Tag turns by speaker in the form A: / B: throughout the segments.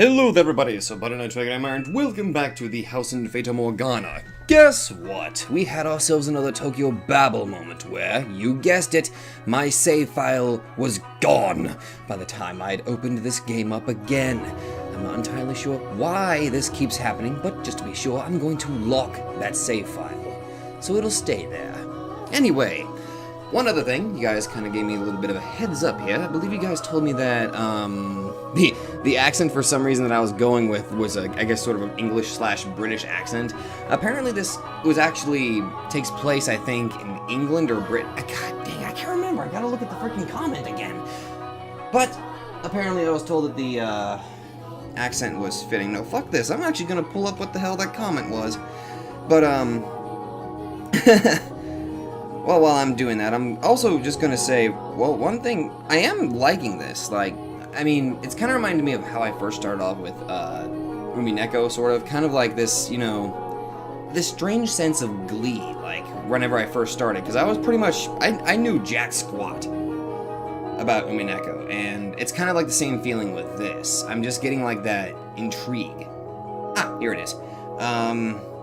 A: Hello there everybody, so Butter Knight Dragon and welcome back to the house in Fata Morgana. Guess what? We had ourselves another Tokyo Babble moment where, you guessed it, my save file was gone by the time I'd opened this game up again. I'm not entirely sure why this keeps happening, but just to be sure, I'm going to lock that save file, so it'll stay there. Anyway, one other thing, you guys kind of gave me a little bit of a heads up here. I believe you guys told me that, the accent for some reason that I was going with was, I guess, sort of an English/British accent. Apparently this takes place, I think, in England or Britain. God dang, I can't remember. I gotta look at the freaking comment again. But, apparently I was told that the, accent was fitting. No, fuck this. I'm actually gonna pull up what the hell that comment was. But, well, while I'm doing that, I'm also just gonna say, well, one thing, I am liking this. Like, I mean, it's kind of reminded me of how I first started off with, Umineko, sort of. Kind of like this, you know, this strange sense of glee, like, whenever I first started. Because I was pretty much, I knew jack squat about Umineko. And it's kind of like the same feeling with this. I'm just getting, like, that intrigue. Ah, here it is.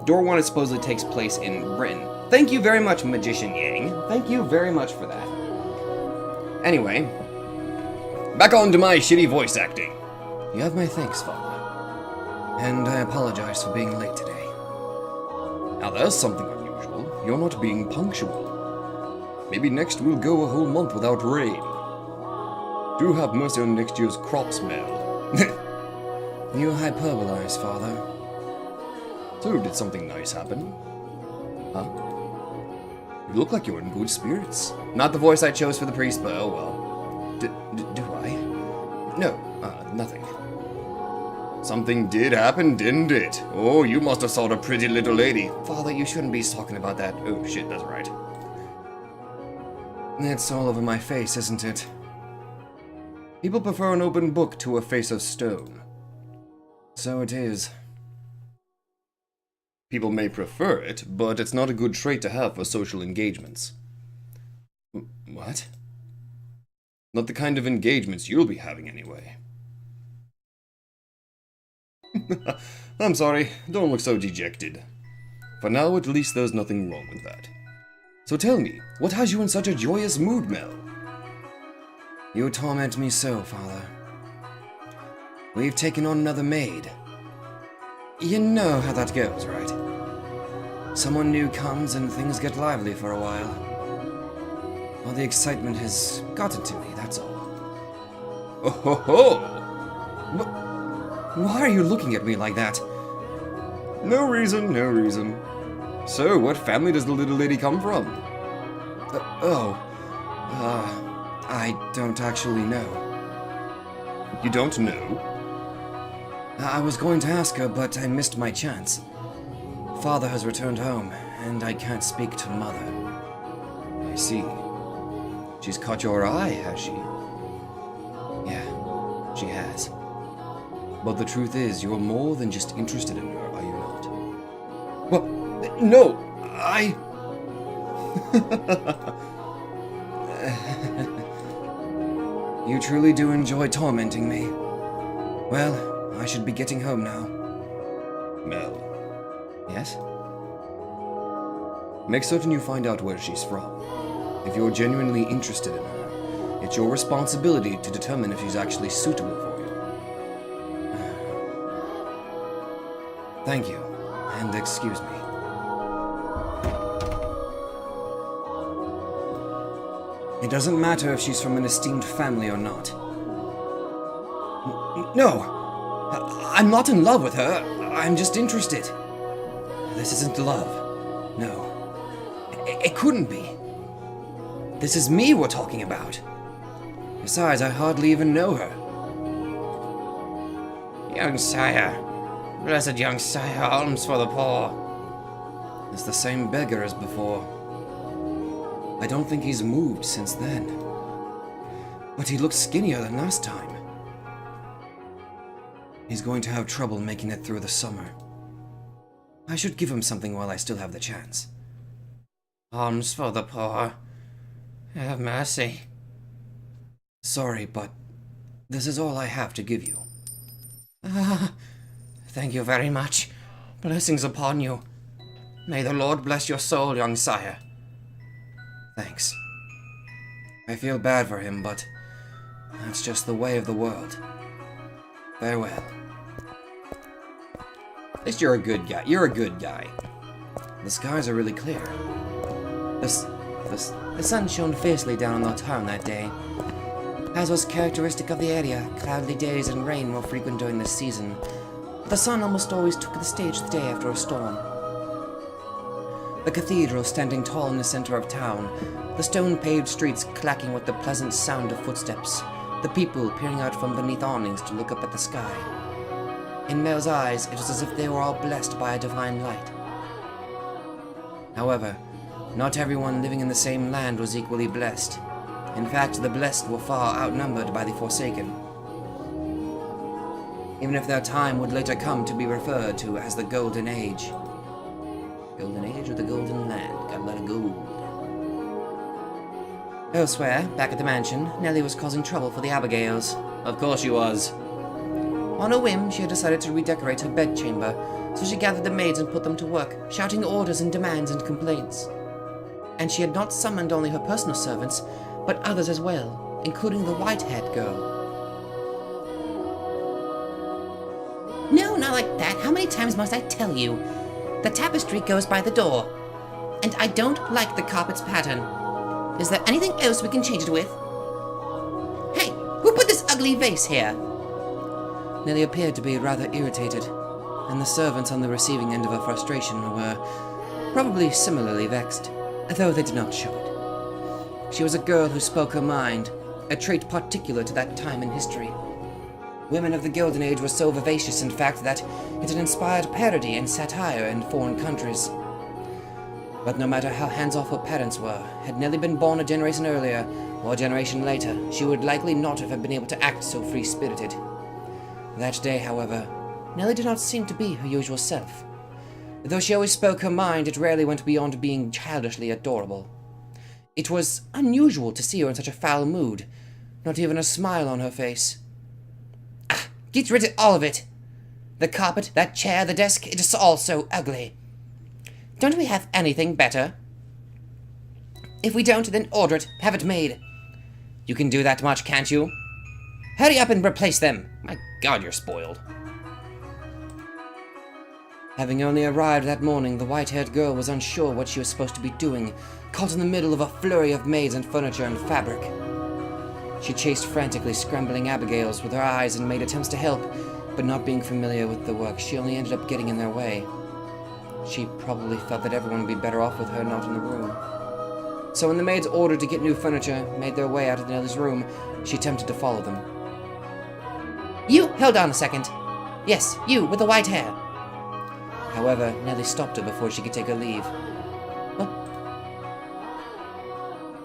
A: Door 1 supposedly takes place in Britain. Thank you very much, Magician Yang. Thank you very much for that. Anyway, back on to my shitty voice acting. You have my thanks, Father. And I apologize for being late today. Now there's something unusual. You're not being punctual. Maybe next we'll go a whole month without rain. Do have mercy on next year's crops, Mel. You hyperbolize, Father. So, did something nice happen? Huh? You look like you're in good spirits. Not the voice I chose for the priest, but oh well. Do I? No, nothing. Something did happen, didn't it? Oh, you must have saw the pretty little lady. Father, you shouldn't be talking about that. Oh, shit, that's right. It's all over my face, isn't it? People prefer an open book to a face of stone. So it is. People may prefer it, but it's not a good trait to have for social engagements. What? Not the kind of engagements you'll be having anyway. I'm sorry, don't look so dejected. For now, at least there's nothing wrong with that. So tell me, what has you in such a joyous mood, Mel? You torment me so, Father. We've taken on another maid. You know how that goes, right? Someone new comes and things get lively for a while. Well, the excitement has gotten to me, that's all. Oh ho ho! Why are you looking at me like that? No reason, no reason. So, what family does the little lady come from? I don't actually know. You don't know? I was going to ask her, but I missed my chance. Father has returned home, and I can't speak to Mother. I see. She's caught your eye, has she? Yeah, she has. But the truth is, you're more than just interested in her, are you not? Well, no, You truly do enjoy tormenting me. Well, I should be getting home now. Mel. Yes? Make certain you find out where she's from. If you're genuinely interested in her, it's your responsibility to determine if she's actually suitable for you. Thank you, and excuse me. It doesn't matter if she's from an esteemed family or not. No! I'm not in love with her. I'm just interested. This isn't love. No. It couldn't be. This is me we're talking about. Besides, I hardly even know her. Young sire. Blessed young sire, alms for the poor. It's the same beggar as before. I don't think he's moved since then. But he looks skinnier than last time. He's going to have trouble making it through the summer. I should give him something while I still have the chance. Alms for the poor. Have mercy. Sorry, but this is all I have to give you.
B: Ah, thank you very much. Blessings upon you. May the Lord bless your soul, young sire.
A: Thanks. I feel bad for him, but that's just the way of the world. Farewell. At least you're a good guy. You're a good guy. The skies are really clear. The sun shone fiercely down on the town that day. As was characteristic of the area, cloudy days and rain were frequent during this season. But the sun almost always took the stage the day after a storm. The cathedral standing tall in the center of town, the stone-paved streets clacking with the pleasant sound of footsteps, the people peering out from beneath awnings to look up at the sky. In Mel's eyes, it was as if they were all blessed by a divine light. However, not everyone living in the same land was equally blessed. In fact, the blessed were far outnumbered by the forsaken. Even if their time would later come to be referred to as the Golden Age. Golden Age or the Golden Land? Got a lot of gold. Elsewhere, back at the mansion, Nellie was causing trouble for the Abigails. Of course she was. On a whim, she had decided to redecorate her bedchamber, so she gathered the maids and put them to work, shouting orders and demands and complaints. And she had not summoned only her personal servants, but others as well, including the white-haired girl.
C: No, not like that. How many times must I tell you? The tapestry goes by the door, and I don't like the carpet's pattern. Is there anything else we can change it with? Hey, who put this ugly vase here?
A: Nellie appeared to be rather irritated, and the servants on the receiving end of her frustration were probably similarly vexed, though they did not show it. She was a girl who spoke her mind, a trait particular to that time in history. Women of the Golden Age were so vivacious, in fact, that it had inspired parody and satire in foreign countries. But no matter how hands-off her parents were, had Nellie been born a generation earlier, or a generation later, she would likely not have been able to act so free-spirited. That day, however, Nellie did not seem to be her usual self. Though she always spoke her mind, it rarely went beyond being childishly adorable. It was unusual to see her in such a foul mood, not even a smile on her face.
C: Ah, get rid of all of it! The carpet, that chair, the desk, it is all so ugly. Don't we have anything better? If we don't, then order it, have it made.
A: You can do that much, can't you?
C: Hurry up and replace them.
A: My God, you're spoiled. Having only arrived that morning, the white-haired girl was unsure what she was supposed to be doing, caught in the middle of a flurry of maids and furniture and fabric. She chased frantically, scrambling Abigails with her eyes and made attempts to help, but not being familiar with the work, she only ended up getting in their way. She probably felt that everyone would be better off with her not in the room. So when the maids ordered to get new furniture, made their way out of Nellie's room, she attempted to follow them.
C: You, hold on a second. Yes, you, with the white hair.
A: However, Nellie stopped her before she could take her leave.
C: What?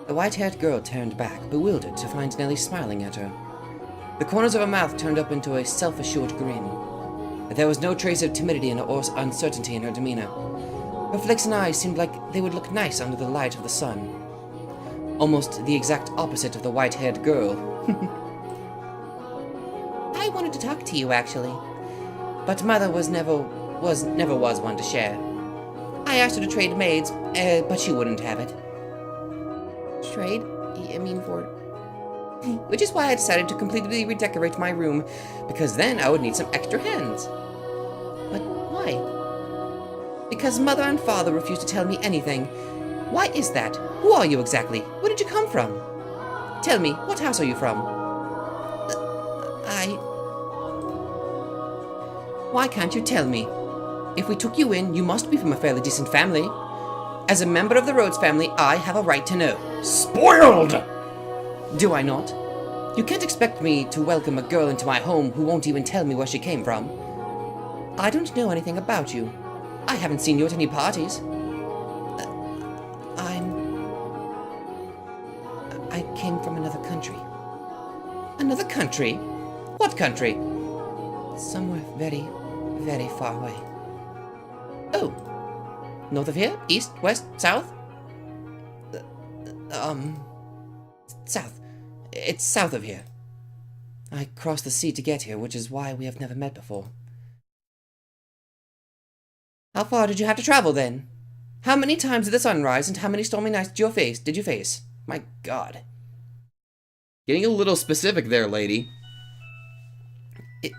A: The white-haired girl turned back, bewildered to find Nellie smiling at her. The corners of her mouth turned up into a self-assured grin. There was no trace of timidity or uncertainty in her demeanor. Her flaxen eyes seemed like they would look nice under the light of the sun. Almost the exact opposite of the white-haired girl.
C: I wanted to talk to you, actually. But Mother never was one to share. I asked her to trade maids, but she wouldn't have it. Trade? I mean for... Which is why I decided to completely redecorate my room, because then I would need some extra hands. But why? Because Mother and Father refused to tell me anything. Why is that? Who are you exactly? Where did you come from? Tell me, what house are you from? Why can't you tell me? If we took you in, you must be from a fairly decent family. As a member of the Rhodes family, I have a right to know.
B: Spoiled!
A: Do I not? You can't expect me to welcome a girl into my home who won't even tell me where she came from. I don't know anything about you. I haven't seen you at any parties. I came from another country.
C: Another country? What country?
A: Somewhere very, very far away.
C: Oh. North of here? East? West? South?
A: South. It's south of here.
C: I crossed the sea to get here, which is why we have never met before. How far did you have to travel, then? How many times did the sun rise, and how many stormy nights did you face? My God.
A: Getting a little specific there, lady.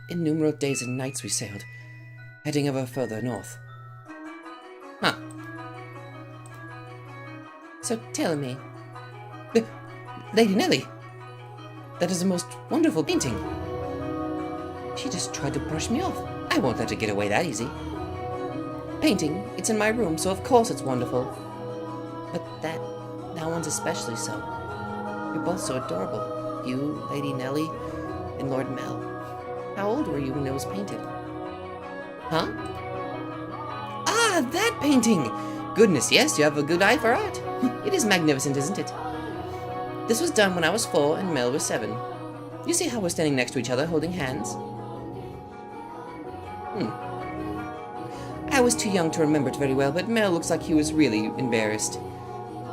C: Innumerable days and nights we sailed, heading ever further north. Huh. So tell me, Lady Nelly, that is a most wonderful painting. She just tried to brush me off. I won't let her get away that easy. Painting, it's in my room, so of course it's wonderful. But that one's especially so. You're both so adorable. You, Lady Nelly, and Lord Mel. How old were you when it was painted? Huh? Ah, that painting! Goodness, yes, you have a good eye for art. It is magnificent, isn't it? This was done when I was 4 and Mel was 7. You see how we're standing next to each other, holding hands? I was too young to remember it very well, but Mel looks like he was really embarrassed.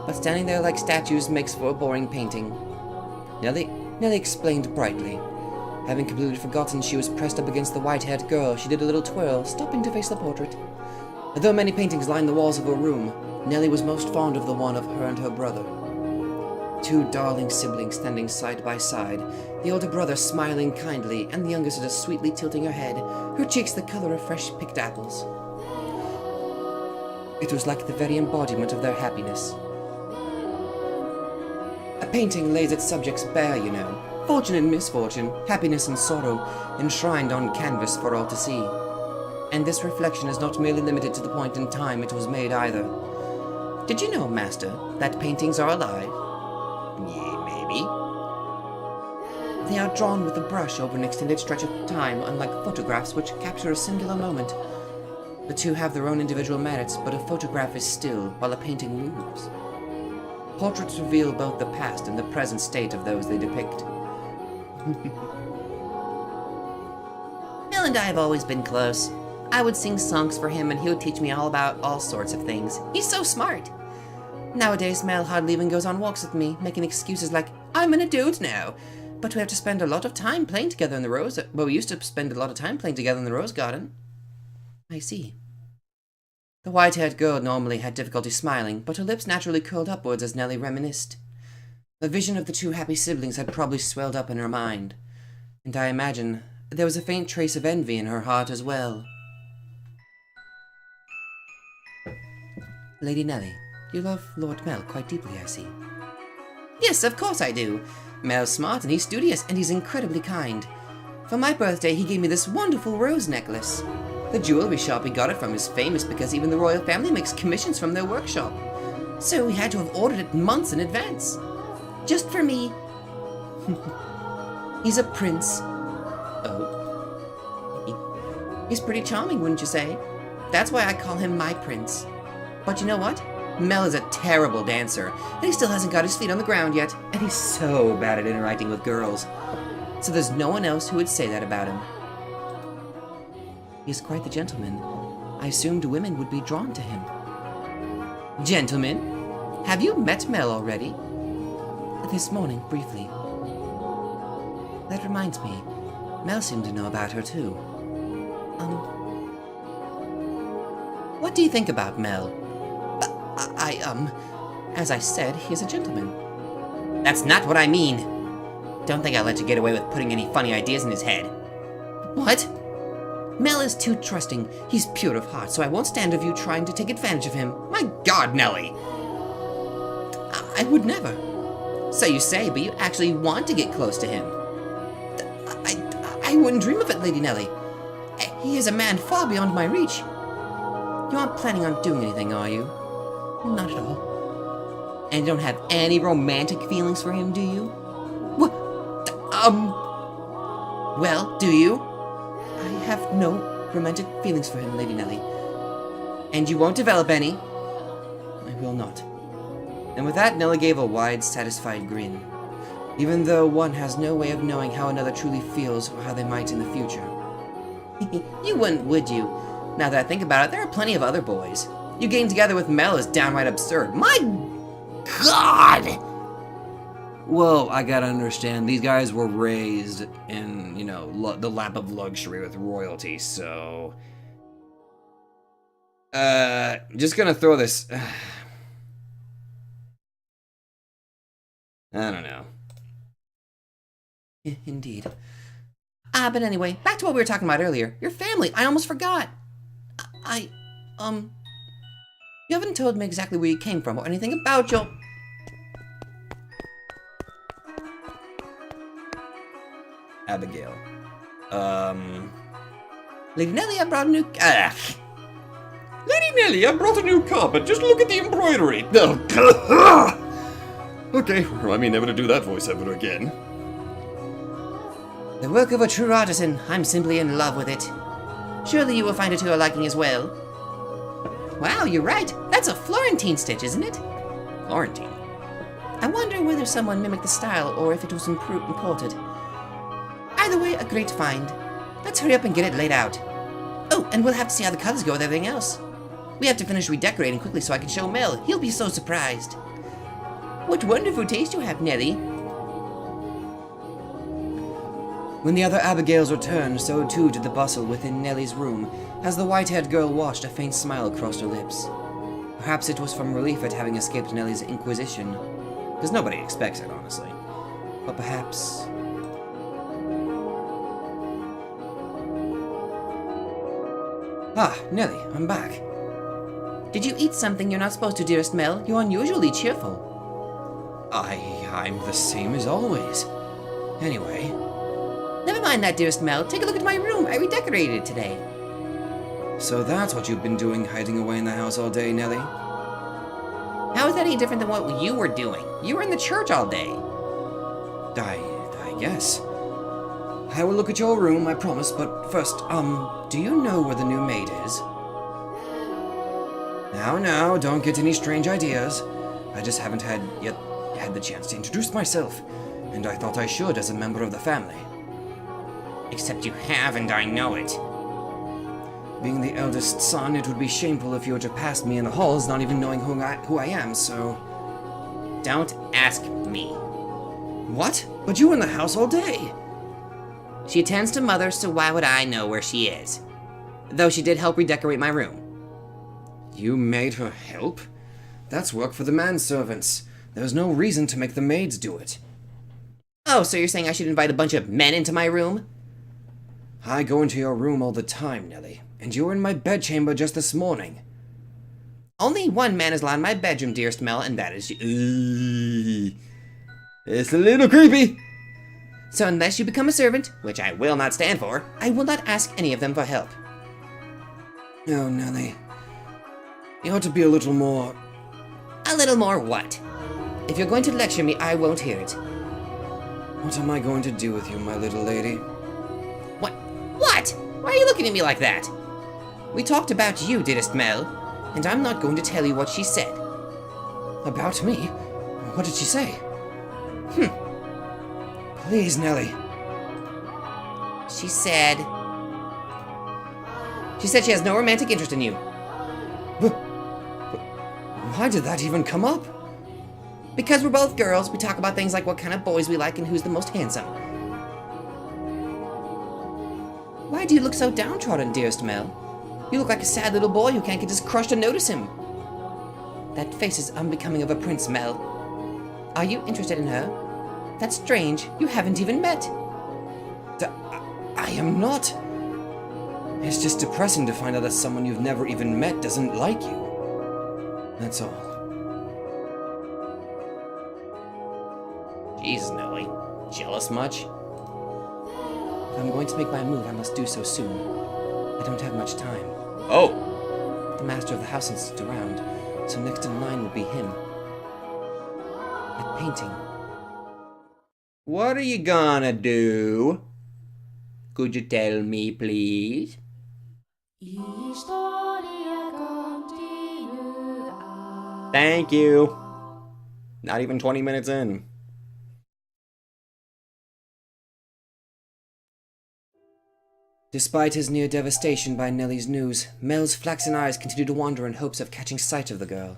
C: But standing there like statues makes for a boring painting. Nellie explained brightly. Having completely forgotten she was pressed up against the white-haired girl, she did a little twirl, stopping to face the portrait. Though many paintings lined the walls of her room, Nellie was most fond of the one of her and her brother. 2 darling siblings standing side by side, the older brother smiling kindly, and the younger sister sweetly tilting her head, her cheeks the color of fresh-picked apples. It was like the very embodiment of their happiness. A painting lays its subjects bare, you know. Fortune and misfortune, happiness and sorrow, enshrined on canvas for all to see. And this reflection is not merely limited to the point in time it was made either. Did you know, Master, that paintings are alive? Maybe. They are drawn with a brush over an extended stretch of time, unlike photographs which capture a singular moment. The two have their own individual merits, but a photograph is still, while a painting moves. Portraits reveal both the past and the present state of those they depict. Mel and I have always been close. I would sing songs for him and he would teach me all about all sorts of things. He's so smart. Nowadays, Mel hardly even goes on walks with me, making excuses like, I'm an adult now. But we have to spend a lot of time playing together in the rose... Well, we used to spend a lot of time playing together in the rose garden. I see. The white-haired girl normally had difficulty smiling, but her lips naturally curled upwards as Nellie reminisced. The vision of the 2 happy siblings had probably swelled up in her mind, and I imagine there was a faint trace of envy in her heart as well. Lady Nellie, you love Lord Mel quite deeply, I see. Yes, of course I do. Mel's smart and he's studious and he's incredibly kind. For my birthday, he gave me this wonderful rose necklace. The jewelry shop we got it from is famous because even the royal family makes commissions from their workshop. So we had to have ordered it months in advance. Just for me. He's a prince. Oh. He's pretty charming, wouldn't you say? That's why I call him my prince. But you know what? Mel is a terrible dancer, and he still hasn't got his feet on the ground yet, and he's so bad at interacting with girls. So there's no one else who would say that about him. He's quite the gentleman. I assumed women would be drawn to him. Gentlemen? Have you met Mel already? This morning, briefly. That reminds me, Mel seemed to know about her too. What do you think about Mel? As I said, he's a gentleman. That's not what I mean. Don't think I'll let you get away with putting any funny ideas in his head. What? Mel is too trusting. He's pure of heart, so I won't stand of you trying to take advantage of him. My God, Nellie! I would never. So you say, but you actually want to get close to him. I wouldn't dream of it, Lady Nellie. He is a man far beyond my reach. You aren't planning on doing anything, are you? Not at all. And you don't have any romantic feelings for him, do you? What? Well, do you? I have no romantic feelings for him, Lady Nellie. And you won't develop any? I will not. And with that, Nellie gave a wide, satisfied grin. Even though one has no way of knowing how another truly feels or how they might in the future. You wouldn't, would you? Now that I think about it, there are plenty of other boys. You getting together with Mel is downright absurd. My God!
A: Well, I gotta understand, these guys were raised in, the lap of luxury with royalty, so... just gonna throw this... I don't know.
C: Indeed. But anyway, back to what we were talking about earlier. Your family, I almost forgot. You haven't told me exactly where you came from or anything about your...
A: Abigail.
C: Lady Nellie, I brought a new...
B: Lady Nellie, I brought a new carpet. Just look at the embroidery. Okay, remind me never to do that voice ever again.
C: The work of a true artisan. I'm simply in love with it. Surely you will find it to your liking as well. Wow, you're right. That's a Florentine stitch, isn't it?
A: Florentine.
C: I wonder whether someone mimicked the style or if it was imported. Either way, a great find. Let's hurry up and get it laid out. Oh, and we'll have to see how the colors go with everything else. We have to finish redecorating quickly so I can show Mel. He'll be so surprised. What wonderful taste you have, Nellie.
A: When the other Abigails returned, so too did the bustle within Nellie's room, as the white-haired girl watched, a faint smile crossed her lips. Perhaps it was from relief at having escaped Nellie's inquisition, because nobody expects it, honestly. But perhaps... Ah, Nellie, I'm back.
C: Did you eat something you're not supposed to, dearest Mel? You're unusually cheerful.
A: I'm the same as always. Anyway...
C: Never mind that, dearest Mel. Take a look at my room. I redecorated it today.
A: So that's what you've been doing, hiding away in the house all day, Nellie?
C: How is that any different than what you were doing? You were in the church all day.
A: I guess. I will look at your room, I promise, but first, do you know where the new maid is? Now, don't get any strange ideas. I just haven't had the chance to introduce myself, and I thought I should as a member of the family.
C: Except you have, and I know it.
A: Being the eldest son, it would be shameful if you were to pass me in the halls not even knowing who I am, so...
C: Don't ask me.
A: What? But you were in the house all day!
C: She attends to Mother, so why would I know where she is? Though she did help redecorate my room.
A: You made her help? That's work for the manservants. There's no reason to make the maids do it.
C: Oh, so you're saying I should invite a bunch of men into my room?
A: I go into your room all the time, Nellie, and you were in my bedchamber just this morning.
C: Only one man is allowed in my bedroom, dearest Mel, and that is you.
A: It's a little creepy.
C: So unless you become a servant, which I will not stand for, I will not ask any of them for help.
A: Oh, Nellie. You ought to be a little more...
C: A little more what? If you're going to lecture me, I won't hear it.
A: What am I going to do with you, my little lady?
C: What? What? Why are you looking at me like that? We talked about you, dearest Mel, and I'm not going to tell you what she said.
A: About me? What did she say? Please, Nellie.
C: She said she has no romantic interest in you.
A: But why did that even come up?
C: Because we're both girls, we talk about things like what kind of boys we like and who's the most handsome. Why do you look so downtrodden, dearest Mel? You look like a sad little boy who can't get his crush to notice him. That face is unbecoming of a prince, Mel. Are you interested in her? That's strange. You haven't even met.
A: I am not. It's just depressing to find out that someone you've never even met doesn't like you. That's all.
C: Jeez, Nellie. Jealous much?
A: If I'm going to make my move, I must do so soon. I don't have much time.
C: Oh!
A: The master of the house isn't around, so next in line would be him. A painting.
C: What are you gonna do? Could you tell me, please? Thank you. Not even 20 minutes in.
A: Despite his near devastation by Nellie's news, Mel's flaxen eyes continued to wander in hopes of catching sight of the girl.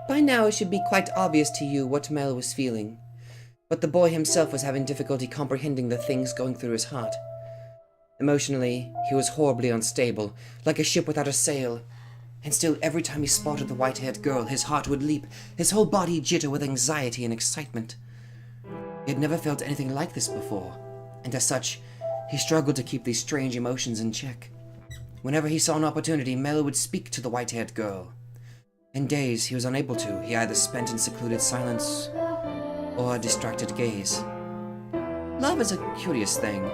C: By now it should be quite obvious to you what Mel was feeling, but the boy himself was having difficulty comprehending the things going through his heart. Emotionally, he was horribly unstable, like a ship without a sail, and still every time he spotted the white-haired girl, his heart would leap, his whole body jitter with anxiety and excitement. He had never felt anything like this before, and as such, he struggled to keep these strange emotions in check. Whenever he saw an opportunity, Mel would speak to the white-haired girl. In days he was unable to, he either spent in secluded silence or a distracted gaze. Love is a curious thing.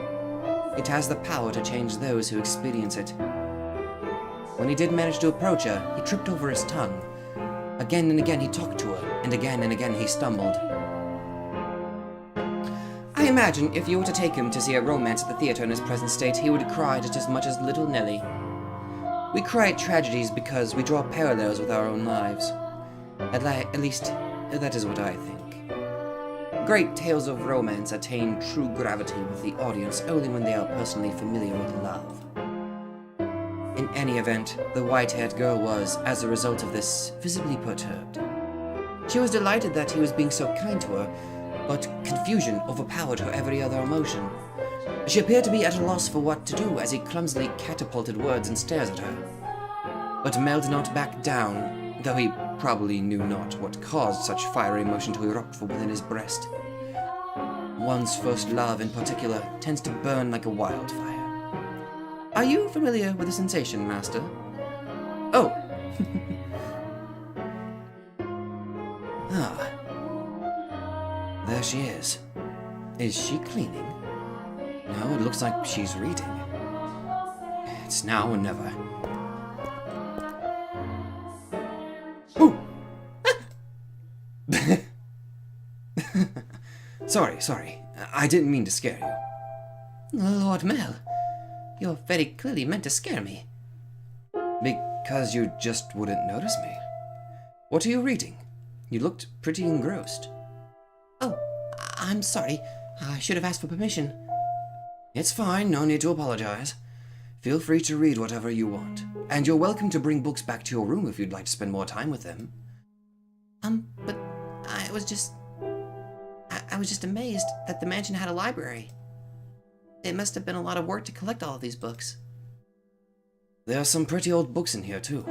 C: It has the power to change those who experience it. When he did manage to approach her, he tripped over his tongue. Again and again he talked to her, and again he stumbled. I imagine if you were to take him to see a romance at the theater in his present state, he would cry just as much as little Nellie. We cry at tragedies because we draw parallels with our own lives. At least, that is what I think. Great tales of romance attain true gravity with the audience only when they are personally familiar with love. In any event, the white-haired girl was, as a result of this, visibly perturbed. She was delighted that he was being so kind to her, but confusion overpowered her every other emotion. She appeared to be at a loss for what to do as he clumsily catapulted words and stares at her. But Mel did not back down, though he probably knew not what caused such fiery emotion to erupt from within his breast. One's first love, in particular, tends to burn like a wildfire. Are you familiar with the sensation, Master? Oh. Ah. There she is. Is she cleaning? No, it looks like she's reading. It's now or never. Ooh! Sorry. I didn't mean to scare you. Lord Mel, you're very clearly meant to scare me. Because you just wouldn't notice me. What are you reading? You looked pretty engrossed. Oh, I'm sorry. I should have asked for permission. It's fine, no need to apologize. Feel free to read whatever you want, and you're welcome to bring books back to your room if you'd like to spend more time with them. But I was just amazed that the mansion had a library. It must have been a lot of work to collect all of these books. There are some pretty old books in here, too.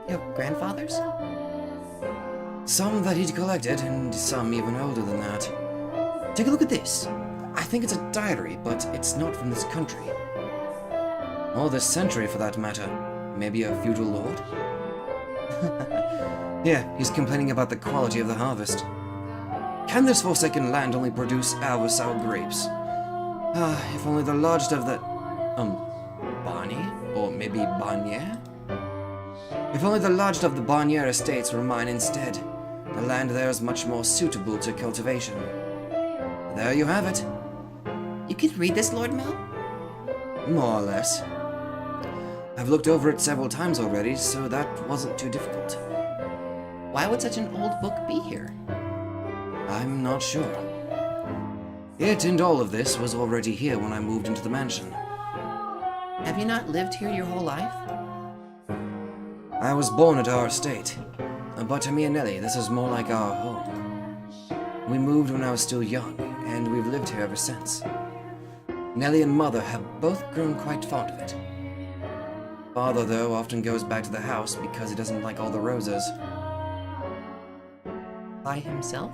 C: Your grandfather's? Some that he'd collected, and some even older than that. Take a look at this. I think it's a diary, but it's not from this country. Or this century, for that matter. Maybe a feudal lord? Yeah, he's complaining about the quality of the harvest. Can this forsaken land only produce sour grapes? If only the largest of the... Barney? Or maybe Barnier? If only the largest of the Barnier estates were mine instead. The land there is much more suitable to cultivation. There you have it. You could read this, Lord Mel? More or less. I've looked over it several times already, so that wasn't too difficult. Why would such an old book be here? I'm not sure. It and all of this was already here when I moved into the mansion. Have you not lived here your whole life? I was born at our estate, but to me and Nellie, this is more like our home. We moved when I was still young, and we've lived here ever since. Nellie and Mother have both grown quite fond of it. Father, though, often goes back to the house because he doesn't like all the roses. By himself?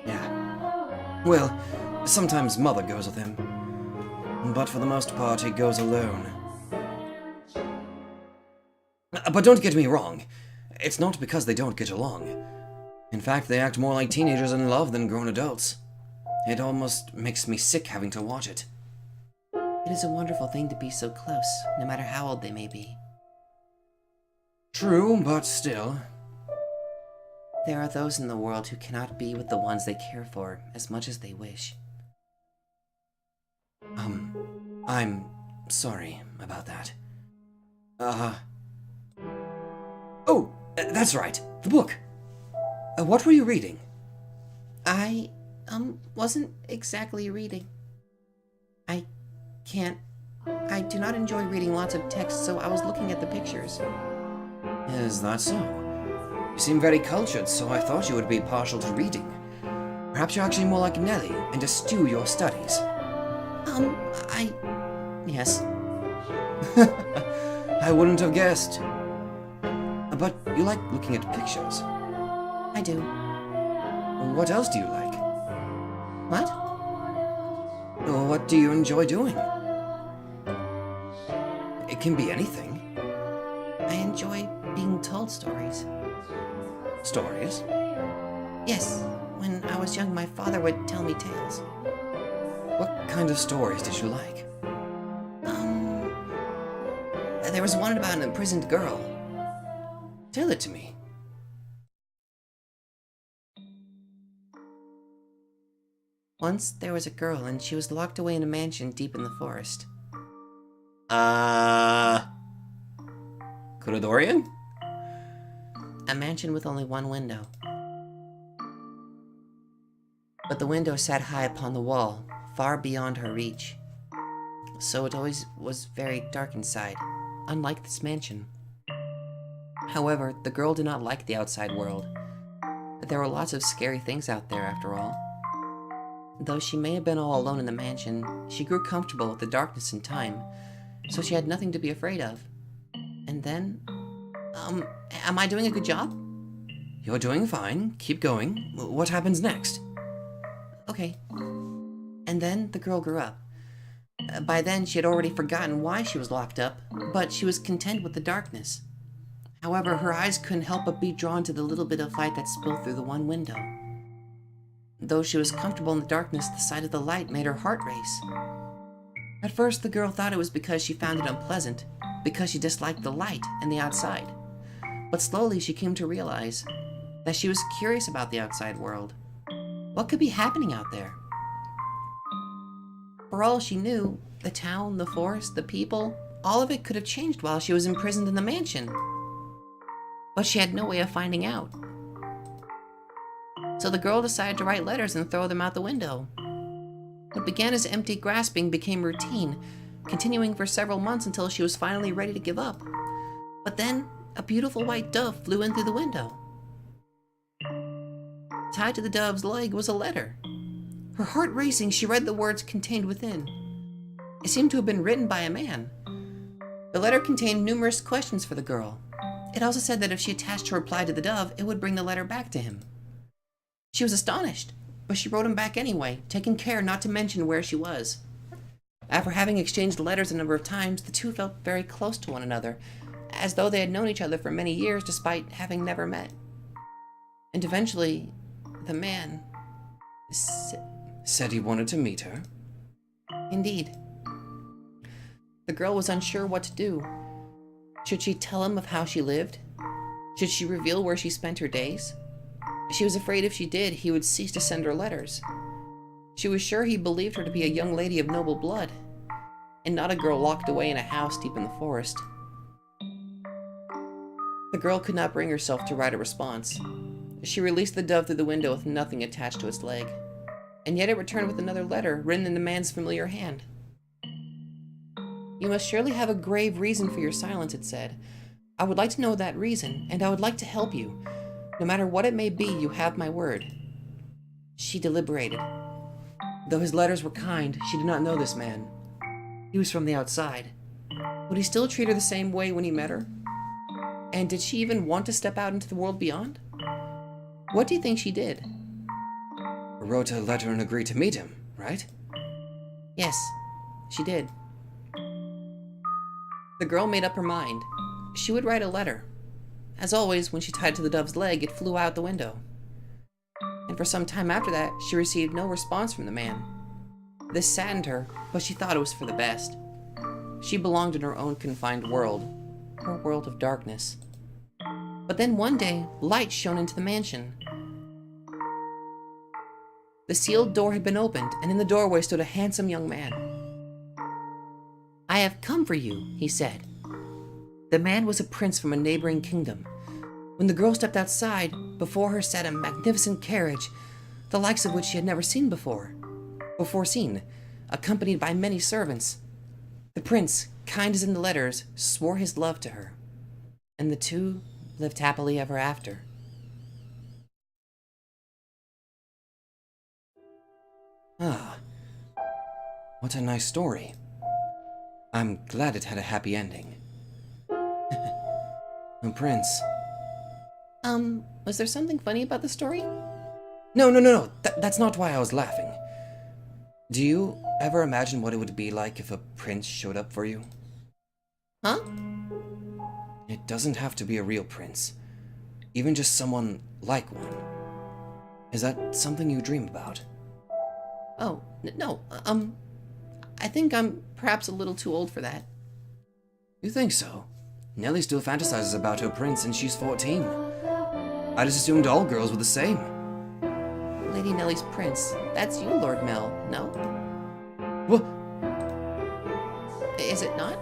C: Yeah. Well, sometimes Mother goes with him. But for the most part, he goes alone. But don't get me wrong. It's not because they don't get along. In fact, they act more like teenagers in love than grown adults. It almost makes me sick having to watch it. It is a wonderful thing to be so close, no matter how old they may be. True, but still. There are those in the world who cannot be with the ones they care for as much as they wish. I'm sorry about that. Oh, that's right, the book. What were you reading? I, wasn't exactly reading. I do not enjoy reading lots of text, so I was looking at the pictures. Is that so?
A: You seem very cultured, so I thought you would be partial to reading. Perhaps you're actually more like Nellie and eschew your studies.
C: Yes.
A: I wouldn't have guessed. But you like looking at pictures.
C: I do.
A: What else do you like?
C: What?
A: Or what do you enjoy doing? It can be anything.
C: I enjoy being told stories.
A: Stories?
C: Yes. When I was young, my father would tell me tales.
A: What kind of stories did you like?
C: There was one about an imprisoned girl.
A: Tell it to me.
C: Once there was a girl, and she was locked away in a mansion deep in the forest.
A: Kurodorian?
C: A mansion with only one window. But the window sat high upon the wall, far beyond her reach. So it always was very dark inside, unlike this mansion. However, the girl did not like the outside world. But there were lots of scary things out there after all. Though she may have been all alone in the mansion, she grew comfortable with the darkness in time, so she had nothing to be afraid of. And then... am I doing a good job?
A: You're doing fine. Keep going. What happens next?
C: Okay. And then the girl grew up. By then, she had already forgotten why she was locked up, but she was content with the darkness. However, her eyes couldn't help but be drawn to the little bit of light that spilled through the one window. Though she was comfortable in the darkness, the sight of the light made her heart race. At first, the girl thought it was because she found it unpleasant, because she disliked the light and the outside. But slowly she came to realize that she was curious about the outside world. What could be happening out there? For all she knew, the town, the forest, the people, all of it could have changed while she was imprisoned in the mansion. But she had no way of finding out. So the girl decided to write letters and throw them out the window. What began as empty grasping became routine, continuing for several months until she was finally ready to give up. But then, a beautiful white dove flew in through the window. Tied to the dove's leg was a letter. Her heart racing, she read the words contained within. It seemed to have been written by a man. The letter contained numerous questions for the girl. It also said that if she attached her reply to the dove, it would bring the letter back to him. She was astonished, but she wrote him back anyway, taking care not to mention where she was. After having exchanged letters a number of times, the two felt very close to one another, as though they had known each other for many years despite having never met. And eventually, the man
A: said he wanted to meet her.
C: Indeed. The girl was unsure what to do. Should she tell him of how she lived? Should she reveal where she spent her days? She was afraid if she did, he would cease to send her letters. She was sure he believed her to be a young lady of noble blood, and not a girl locked away in a house deep in the forest. The girl could not bring herself to write a response. She released the dove through the window with nothing attached to its leg, and yet it returned with another letter written in the man's familiar hand. "You must surely have a grave reason for your silence," it said. "I would like to know that reason, and I would like to help you. No matter what it may be, you have my word." She deliberated. Though his letters were kind, she did not know this man. He was from the outside. Would he still treat her the same way when he met her? And did she even want to step out into the world beyond? What do you think she did?
A: Wrote a letter and agreed to meet him, right?
C: Yes, she did. The girl made up her mind. She would write a letter. As always, when she tied it to the dove's leg, it flew out the window. And for some time after that, she received no response from the man. This saddened her, but she thought it was for the best. She belonged in her own confined world, her world of darkness. But then one day, light shone into the mansion. The sealed door had been opened, and in the doorway stood a handsome young man. "I have come for you," he said. The man was a prince from a neighboring kingdom. When the girl stepped outside, before her sat a magnificent carriage, the likes of which she had never seen before seen, accompanied by many servants. The prince, kind as in the letters, swore his love to her, and the two lived happily ever after.
A: Ah, what a nice story. I'm glad it had a happy ending. Oh, Prince.
C: Was there something funny about the story?
A: No. That's not why I was laughing. Do you ever imagine what it would be like if a prince showed up for you?
C: Huh?
A: It doesn't have to be a real prince. Even just someone like one. Is that something you dream about?
C: Oh, no. I think I'm perhaps a little too old for that.
A: You think so? Nellie still fantasizes about her prince and she's 14. I just assumed all girls were the same.
C: Lady Nellie's prince. That's you, Lord Mel, no?
A: What?
C: Is it not?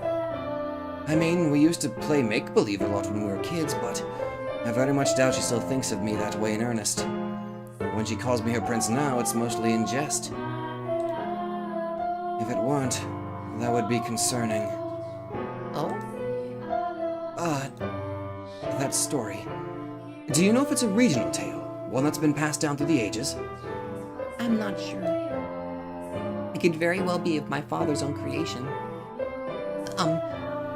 A: I mean, we used to play make-believe a lot when we were kids, but I very much doubt she still thinks of me that way in earnest. When she calls me her prince now, it's mostly in jest. If it weren't, that would be concerning.
C: Oh?
A: That story. Do you know if it's a regional tale? One that's been passed down through the ages?
C: I'm not sure. It could very well be of my father's own creation.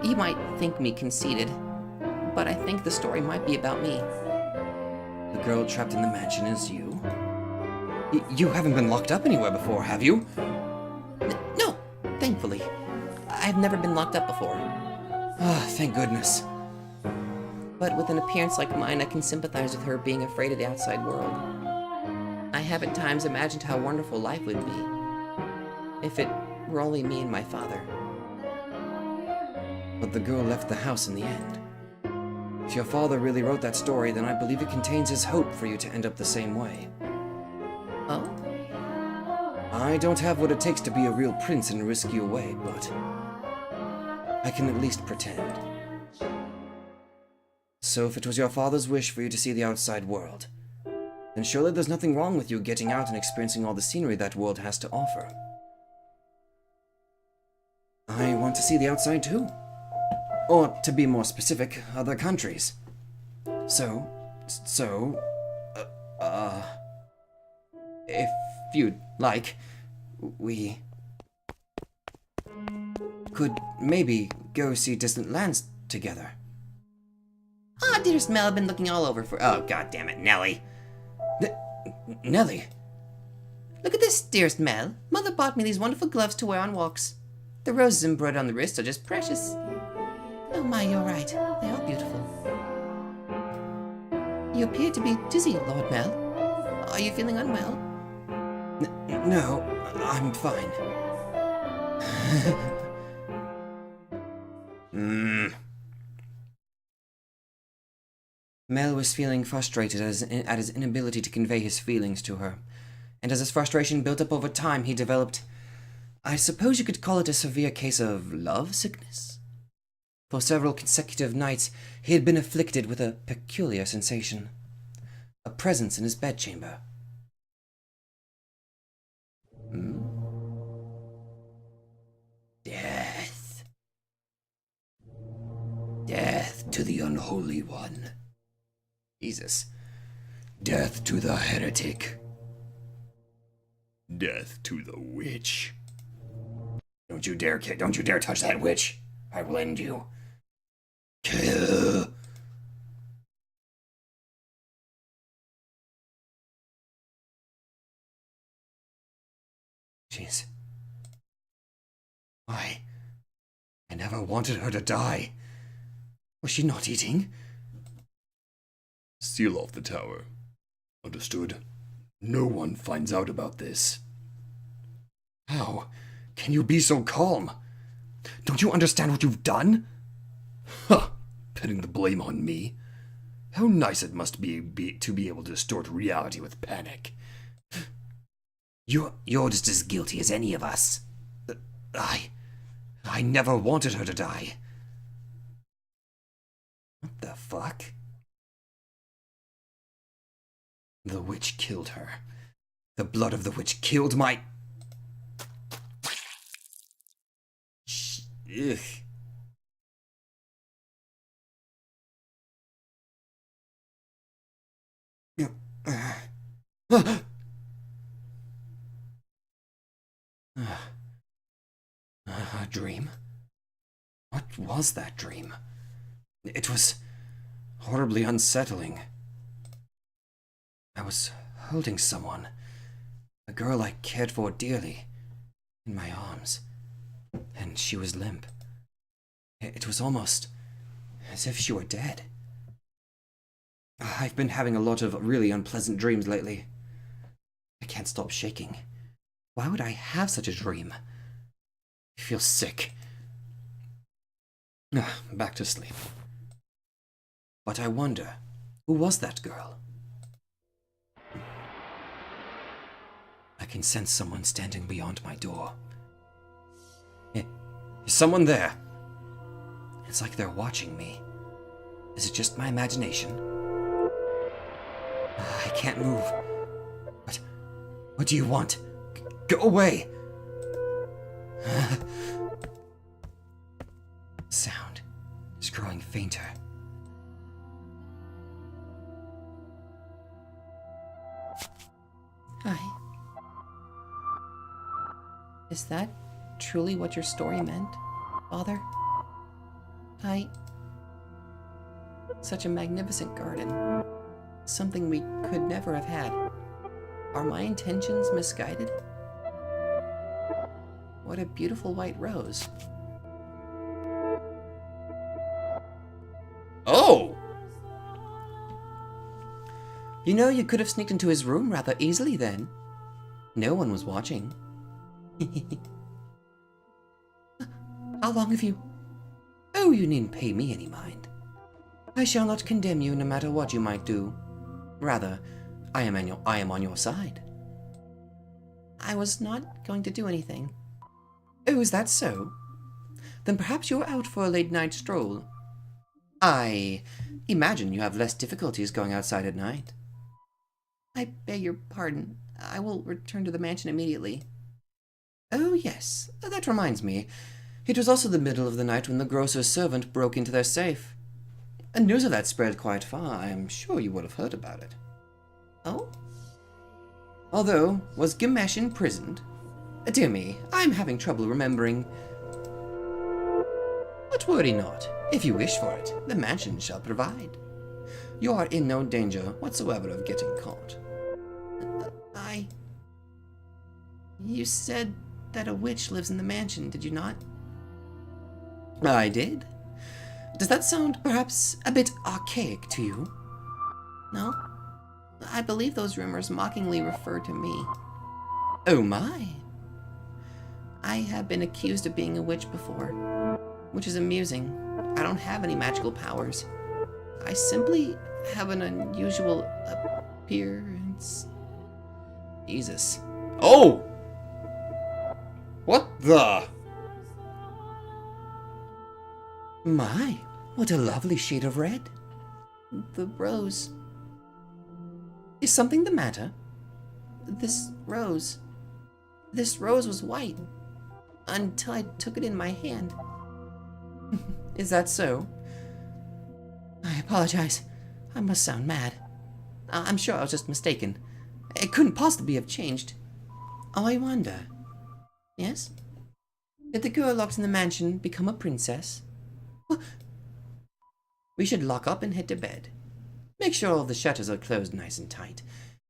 C: You might think me conceited, but I think the story might be about me.
A: The girl trapped in the mansion is you? You haven't been locked up anywhere before, have you?
C: No, thankfully. I've never been locked up before.
A: Ah, thank goodness.
C: But with an appearance like mine, I can sympathize with her being afraid of the outside world. I have at times imagined how wonderful life would be if it were only me and my father.
A: But the girl left the house in the end. If your father really wrote that story, then I believe it contains his hope for you to end up the same way.
C: Oh?
A: I don't have what it takes to be a real prince in a risky way, but I can at least pretend. So if it was your father's wish for you to see the outside world, then surely there's nothing wrong with you getting out and experiencing all the scenery that world has to offer. I want to see the outside too. Or, to be more specific, other countries. So, if you'd like, we could maybe go see distant lands together.
C: Ah, dearest Mel, I've been looking all over for... Oh, god damn it, Nellie.
A: Nellie?
C: Look at this, dearest Mel. Mother bought me these wonderful gloves to wear on walks. The roses embroidered on the wrist are just precious. Oh my, you're right. They are beautiful. You appear to be dizzy, Lord Mel. Are you feeling unwell?
A: No, I'm fine. Mel was feeling frustrated at his inability to convey his feelings to her, and as his frustration built up over time, he developed, I suppose you could call it a severe case of love sickness. For several consecutive nights, he had been afflicted with a peculiar sensation, a presence in his bedchamber. Death. Death to the unholy one. Jesus. Death to the heretic. Death to the witch. Don't you dare touch that witch. I will end you. Kill. Jeez. Why? I never wanted her to die. Was she not eating? Seal off the tower. Understood? No one finds out about this. How can you be so calm? Don't you understand what you've done? Huh! Pinning the blame on me. How nice it must be to be able to distort reality with panic. You're just as guilty as any of us. I never wanted her to die. What the fuck? The witch killed her. The blood of the witch killed my... Ugh.
B: dream? What was that dream? It was horribly unsettling. I was holding someone, a girl I cared for dearly, in my arms, and she was limp. It was almost as if she were dead. I've been having a lot of really unpleasant dreams lately. I can't stop shaking. Why would I have such a dream? I feel sick. Back to sleep. But I wonder, who was that girl? I can sense someone standing beyond my door. Is someone there? It's like they're watching me. Is it just my imagination? I can't move. What do you want? Go away! Sound is growing fainter.
C: Hi. Is that truly what your story meant, Father? Such a magnificent garden. Something we could never have had. Are my intentions misguided? What a beautiful white rose.
B: Oh! You know, you could have sneaked into his room rather easily then. No one was watching. How long have you... Oh, you needn't pay me any mind. I shall not condemn you no matter what you might do. Rather, I am on your side.
C: I was not going to do anything.
B: Oh, is that so? Then perhaps you are out for a late night stroll. I imagine you have less difficulties going outside at night.
C: I beg your pardon. I will return to the mansion immediately.
B: Oh, yes. That reminds me. It was also the middle of the night when the grocer's servant broke into their safe. And news of that spread quite far. I am sure you would have heard about it.
C: Oh?
B: Although, was Gamesh imprisoned? Dear me, I'm having trouble remembering. But worry not. If you wish for it, the mansion shall provide. You are in no danger whatsoever of getting caught.
C: You said that a witch lives in the mansion, did you not?
B: I did. Does that sound perhaps a bit archaic to you?
C: No. I believe those rumors mockingly refer to me.
B: Oh my.
C: I have been accused of being a witch before, which is amusing. I don't have any magical powers. I simply have an unusual appearance.
B: Jesus. Oh! What the? My, what a lovely shade of red.
C: The rose.
B: Is something the matter?
C: This rose was white until I took it in my hand.
B: Is that so?
C: I apologize. I must sound mad. I'm sure I was just mistaken. It couldn't possibly have changed.
B: Oh, I wonder.
C: Yes?
B: Did the girl locked in the mansion become a princess? We should lock up and head to bed. Make sure all the shutters are closed nice and tight,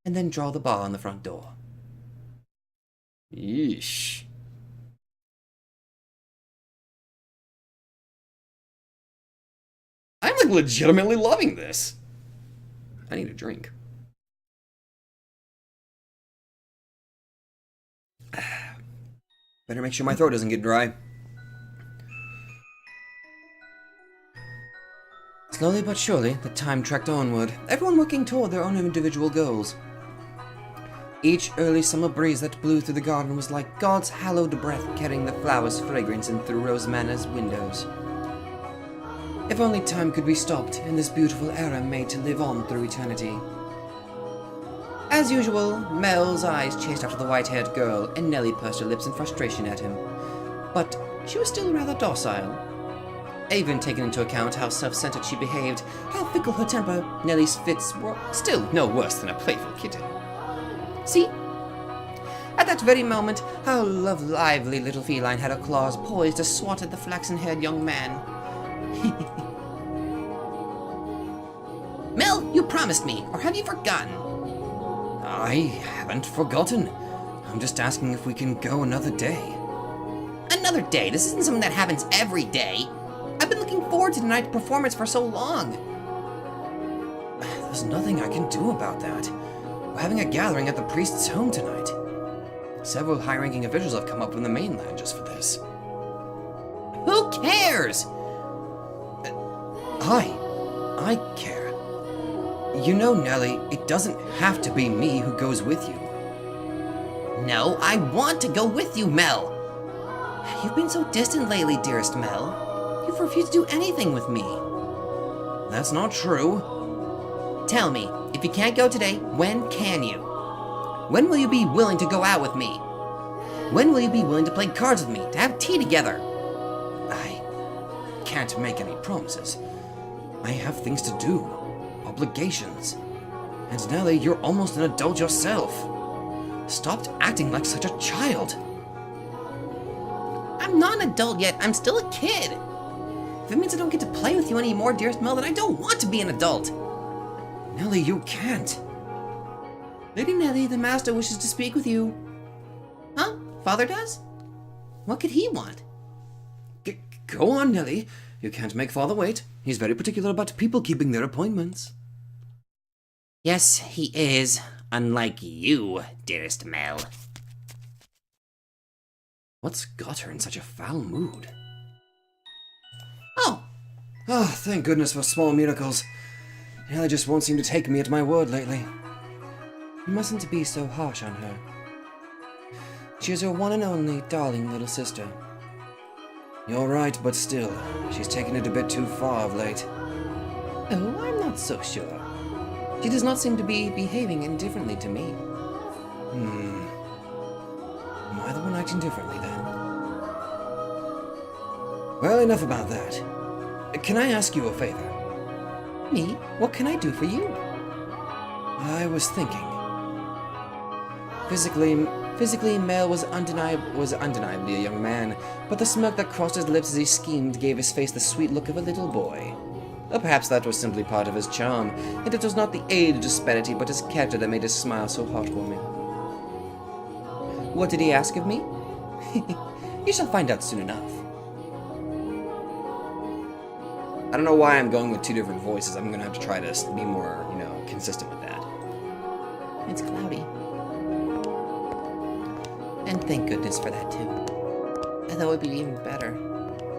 B: and then draw the bar on the front door. Yeesh. I'm like legitimately loving this. I need a drink. Better make sure my throat doesn't get dry. Slowly but surely, the time trekked onward, everyone working toward their own individual goals. Each early summer breeze that blew through the garden was like God's hallowed breath carrying the flowers' fragrance in through Rose Manor's windows. If only time could be stopped and this beautiful era made to live on through eternity. As usual, Mel's eyes chased after the white-haired girl, and Nellie pursed her lips in frustration at him. But she was still rather docile. Even taking into account how self-centered she behaved, how fickle her temper, Nellie's fits were still no worse than a playful kitten. See?
C: At that very moment, a lively little feline had her claws poised to swat at the flaxen-haired young man. Mel, you promised me, or have you forgotten?
B: I haven't forgotten. I'm just asking if we can go another day.
C: Another day? This isn't something that happens every day. I've been looking forward to tonight's performance for so long.
B: There's nothing I can do about that. We're having a gathering at the priest's home tonight. Several high-ranking officials have come up from the mainland just for this.
C: Who cares?
B: I care. You know, Nellie, it doesn't have to be me who goes with you.
C: No, I want to go with you, Mel. You've been so distant lately, dearest Mel. You've refused to do anything with me.
B: That's not true.
C: Tell me, if you can't go today, when can you? When will you be willing to go out with me? When will you be willing to play cards with me, to have tea together?
B: I can't make any promises. I have things to do, obligations. And Nellie, you're almost an adult yourself. Stop acting like such a child.
C: I'm not an adult yet, I'm still a kid. If it means I don't get to play with you anymore, dearest Mel, then I don't want to be an adult.
B: Nellie, you can't.
C: Lady Nellie, the master wishes to speak with you. Huh? Father does? What could he want?
B: Go on, Nellie. You can't make Father wait. He's very particular about people keeping their appointments.
C: Yes, he is. Unlike you, dearest Mel.
B: What's got her in such a foul mood?
C: Oh,
B: Thank goodness for small miracles. Nellie just won't seem to take me at my word lately. You mustn't be so harsh on her. She is your one and only darling little sister. You're right, but still, she's taken it a bit too far of late.
C: Oh, I'm not so sure. She does not seem to be behaving indifferently to me.
B: Am I the one acting differently, then? Well, enough about that. Can I ask you a favor?
C: Me? What can I do for you?
B: I was thinking.
C: Physically, Mel was undeniably a young man, but the smirk that crossed his lips as he schemed gave his face the sweet look of a little boy. Or perhaps that was simply part of his charm, and it was not the age disparity but his character that made his smile so heartwarming. What did he ask of me? You shall find out soon enough.
A: I don't know why I'm going with two different voices. I'm gonna have to try to be more, consistent with that.
C: It's cloudy. And thank goodness for that, too. Although it would be even better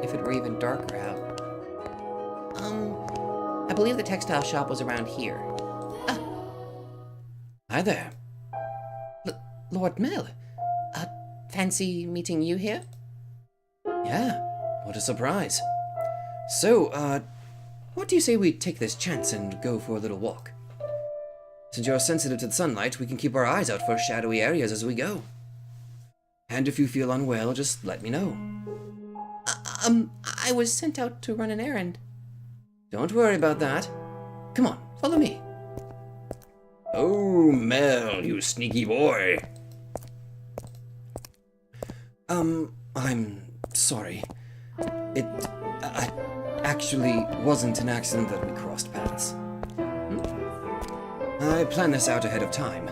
C: if it were even darker out. I believe the textile shop was around here.
B: Hi there.
C: Lord Mel. Fancy meeting you here?
B: Yeah, what a surprise. So, what do you say we take this chance and go for a little walk? Since you're sensitive to the sunlight, we can keep our eyes out for shadowy areas as we go. And if you feel unwell, just let me know.
C: I was sent out to run an errand.
B: Don't worry about that. Come on, follow me.
A: Oh, Mel, you sneaky boy.
B: I'm sorry. It actually wasn't an accident that we crossed paths. I planned this out ahead of time.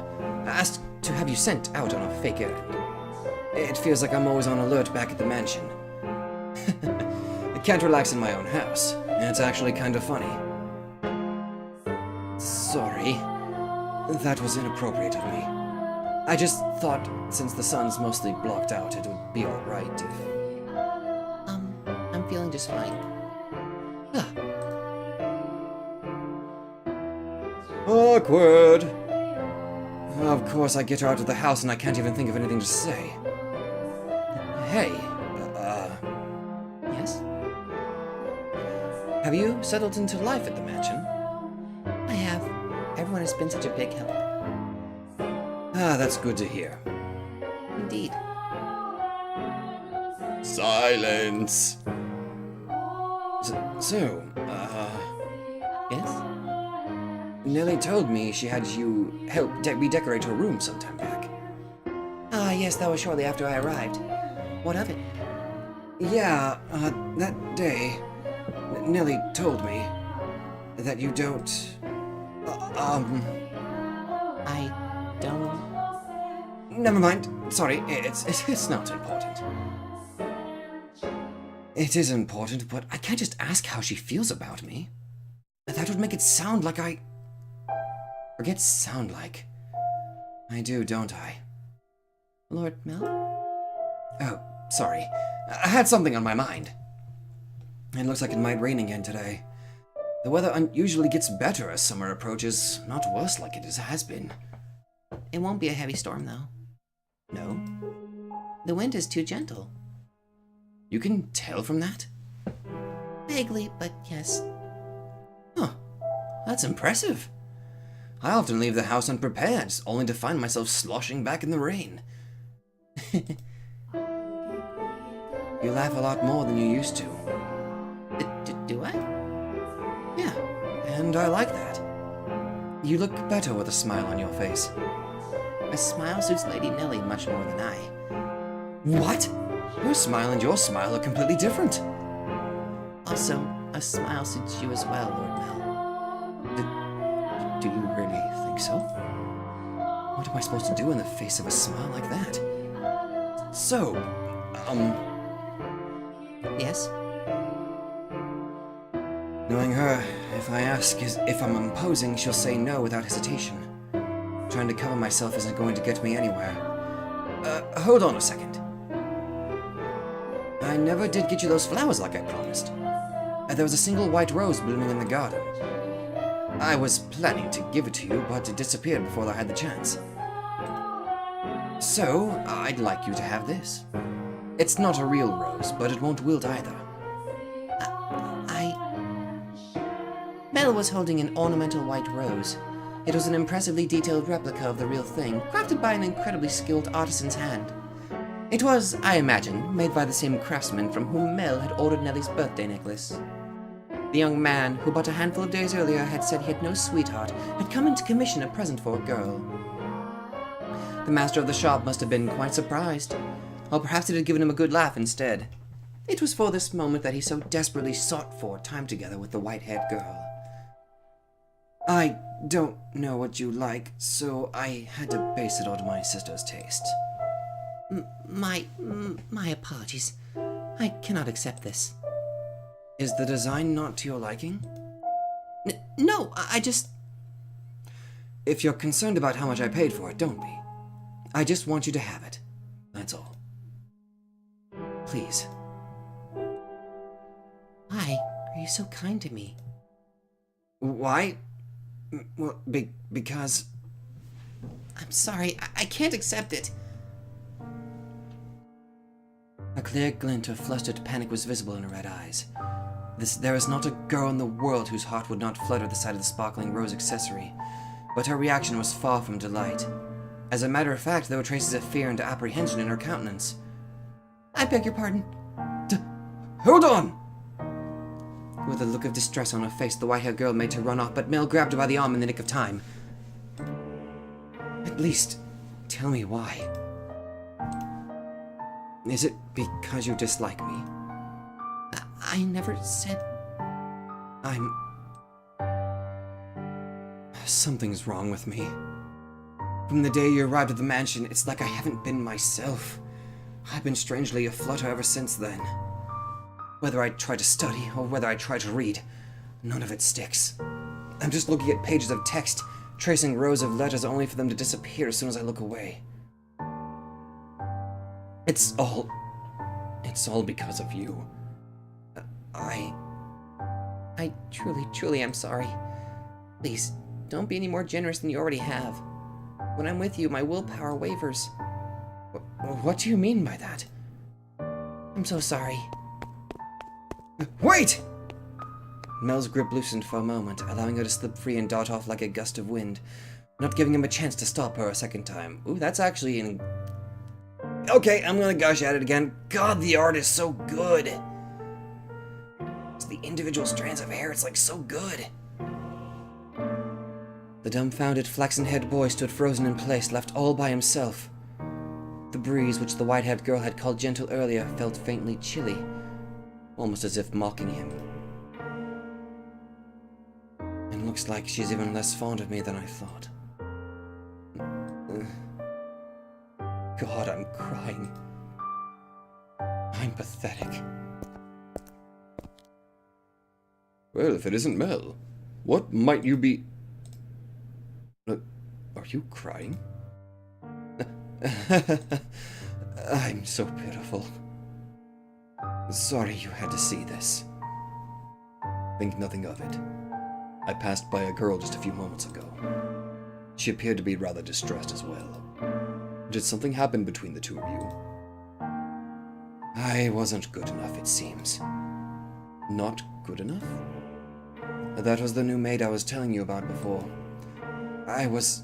B: I asked to have you sent out on a fake errand. It feels like I'm always on alert back at the mansion. I can't relax in my own house, and it's actually kind of funny. Sorry. That was inappropriate of me. I just thought since the sun's mostly blocked out, it would be alright if...
C: I'm feeling just fine.
B: Awkward. Of course, I get her out of the house and I can't even think of anything to say. Hey,
C: Yes?
B: have you settled into life at the mansion?
C: I have. Everyone has been such a big help.
B: That's good to hear.
C: Indeed.
A: Silence.
B: So,
C: Yes?
B: Nellie told me she had you help redecorate her room sometime back.
C: Yes, that was shortly after I arrived. What of it?
B: Yeah, that day, Nellie told me that you don't.
C: I don't...
B: Never mind. Sorry, it's not important. It is important, but I can't just ask how she feels about me. That would make it sound like I... Forget sound like. I do, don't I?
C: Lord Mel?
B: Oh, sorry. I had something on my mind. It looks like it might rain again today. The weather usually gets better as summer approaches, not worse like it has been.
C: It won't be a heavy storm, though.
B: No?
C: The wind is too gentle.
B: You can tell from that?
C: Vaguely, but yes.
B: Huh. That's impressive. I often leave the house unprepared, only to find myself sloshing back in the rain. You laugh a lot more than you used to.
C: Do I?
B: Yeah, and I like that. You look better with a smile on your face.
C: A smile suits Lady Nellie much more than I.
B: What? Her smile and your smile are completely different.
C: Also, a smile suits you as well, Lord Mel.
B: Do you really think so? What am I supposed to do in the face of a smile like that? So,
C: Yes?
B: knowing her, if I ask if I'm imposing, she'll say no without hesitation. Trying to cover myself isn't going to get me anywhere. Hold on a second. I never did get you those flowers like I promised. There was a single white rose blooming in the garden. I was planning to give it to you, but it disappeared before I had the chance. So, I'd like you to have this. It's not a real rose, but it won't wilt either.
C: Mel was holding an ornamental white rose. It was an impressively detailed replica of the real thing, crafted by an incredibly skilled artisan's hand. It was, I imagine, made by the same craftsman from whom Mel had ordered Nellie's birthday necklace. The young man, who but a handful of days earlier had said he had no sweetheart, had come in to commission a present for a girl. The master of the shop must have been quite surprised, or perhaps it had given him a good laugh instead. It was for this moment that he so desperately sought for time together with the white-haired girl.
B: I don't know what you like, so I had to base it on my sister's taste.
C: My apologies. I cannot accept this.
B: Is the design not to your liking?
C: No, I just...
B: If you're concerned about how much I paid for it, don't be. I just want you to have it. That's all. Please.
C: Why are you so kind to me?
B: Why? Well, because...
C: I'm sorry, I can't accept it.
B: A clear glint of flustered panic was visible in her red eyes. There is not a girl in the world whose heart would not flutter at the sight of the sparkling rose accessory, but her reaction was far from delight. As a matter of fact, there were traces of fear and apprehension in her countenance.
C: I beg your pardon.
B: Hold on! With a look of distress on her face, the white-haired girl made to run off, but Mel grabbed her by the arm in the nick of time. At least, tell me why. Is it because you dislike me?
C: I never said...
B: Something's wrong with me. From the day you arrived at the mansion, it's like I haven't been myself. I've been strangely aflutter ever since then. Whether I try to study or whether I try to read, none of it sticks. I'm just looking at pages of text, tracing rows of letters only for them to disappear as soon as I look away. It's all because of you.
C: I truly am sorry. Please, don't be any more generous than you already have. When I'm with you, my willpower wavers.
B: What do you mean by that?
C: I'm so sorry.
B: Wait! Mel's grip loosened for a moment, allowing her to slip free and dart off like a gust of wind, not giving him a chance to stop her a second time. Ooh, that's actually an... Okay, I'm gonna gush at it again. God, the art is so good! It's the individual strands of hair, it's like so good. The dumbfounded, flaxen-haired boy stood frozen in place, left all by himself. The breeze, which the white-haired girl had called gentle earlier, felt faintly chilly, almost as if mocking him. And looks like she's even less fond of me than I thought. God, I'm crying. I'm pathetic.
A: Well, if it isn't Mel, what might you be... are you crying?
B: I'm so pitiful. Sorry you had to see this.
A: Think nothing of it. I passed by a girl just a few moments ago. She appeared to be rather distressed as well. Did something happen between the two of you?
B: I wasn't good enough, it seems.
A: Not good enough?
B: That was the new maid I was telling you about before. I was...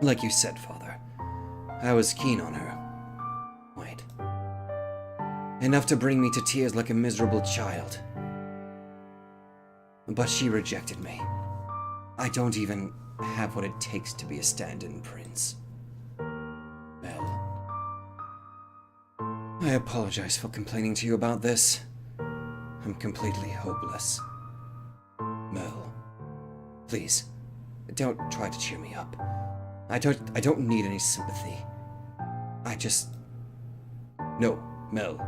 B: like you said, Father. I was keen on her. Wait. Enough to bring me to tears like a miserable child. But she rejected me. I don't even have what it takes to be a stand-in prince.
A: Mel.
B: I apologize for complaining to you about this. I'm completely hopeless.
A: Mel.
B: Please, don't try to cheer me up. I don't need any sympathy. I just...
A: No, Mel.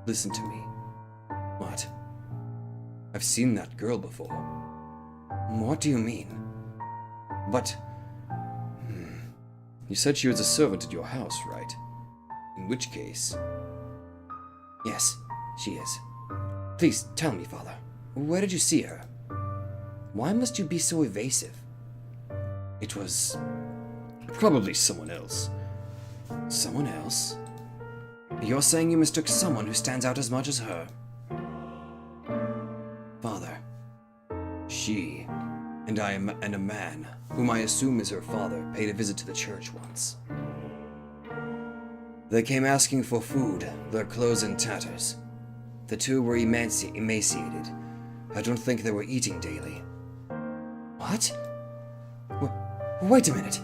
A: Listen to me.
B: What?
A: I've seen that girl before.
B: What do you mean? But...
A: You said she was a servant at your house, right? In which case...
B: Yes, she is. Please, tell me, Father. Where did you see her? Why must you be so evasive?
A: It was... probably someone else.
B: Someone else? You're saying you mistook someone who stands out as much as her? Father.
A: She, and a man, whom I assume is her father, paid a visit to the church once.
B: They came asking for food, their clothes in tatters. The two were emaciated. I don't think they were eating daily. What? Wait a minute.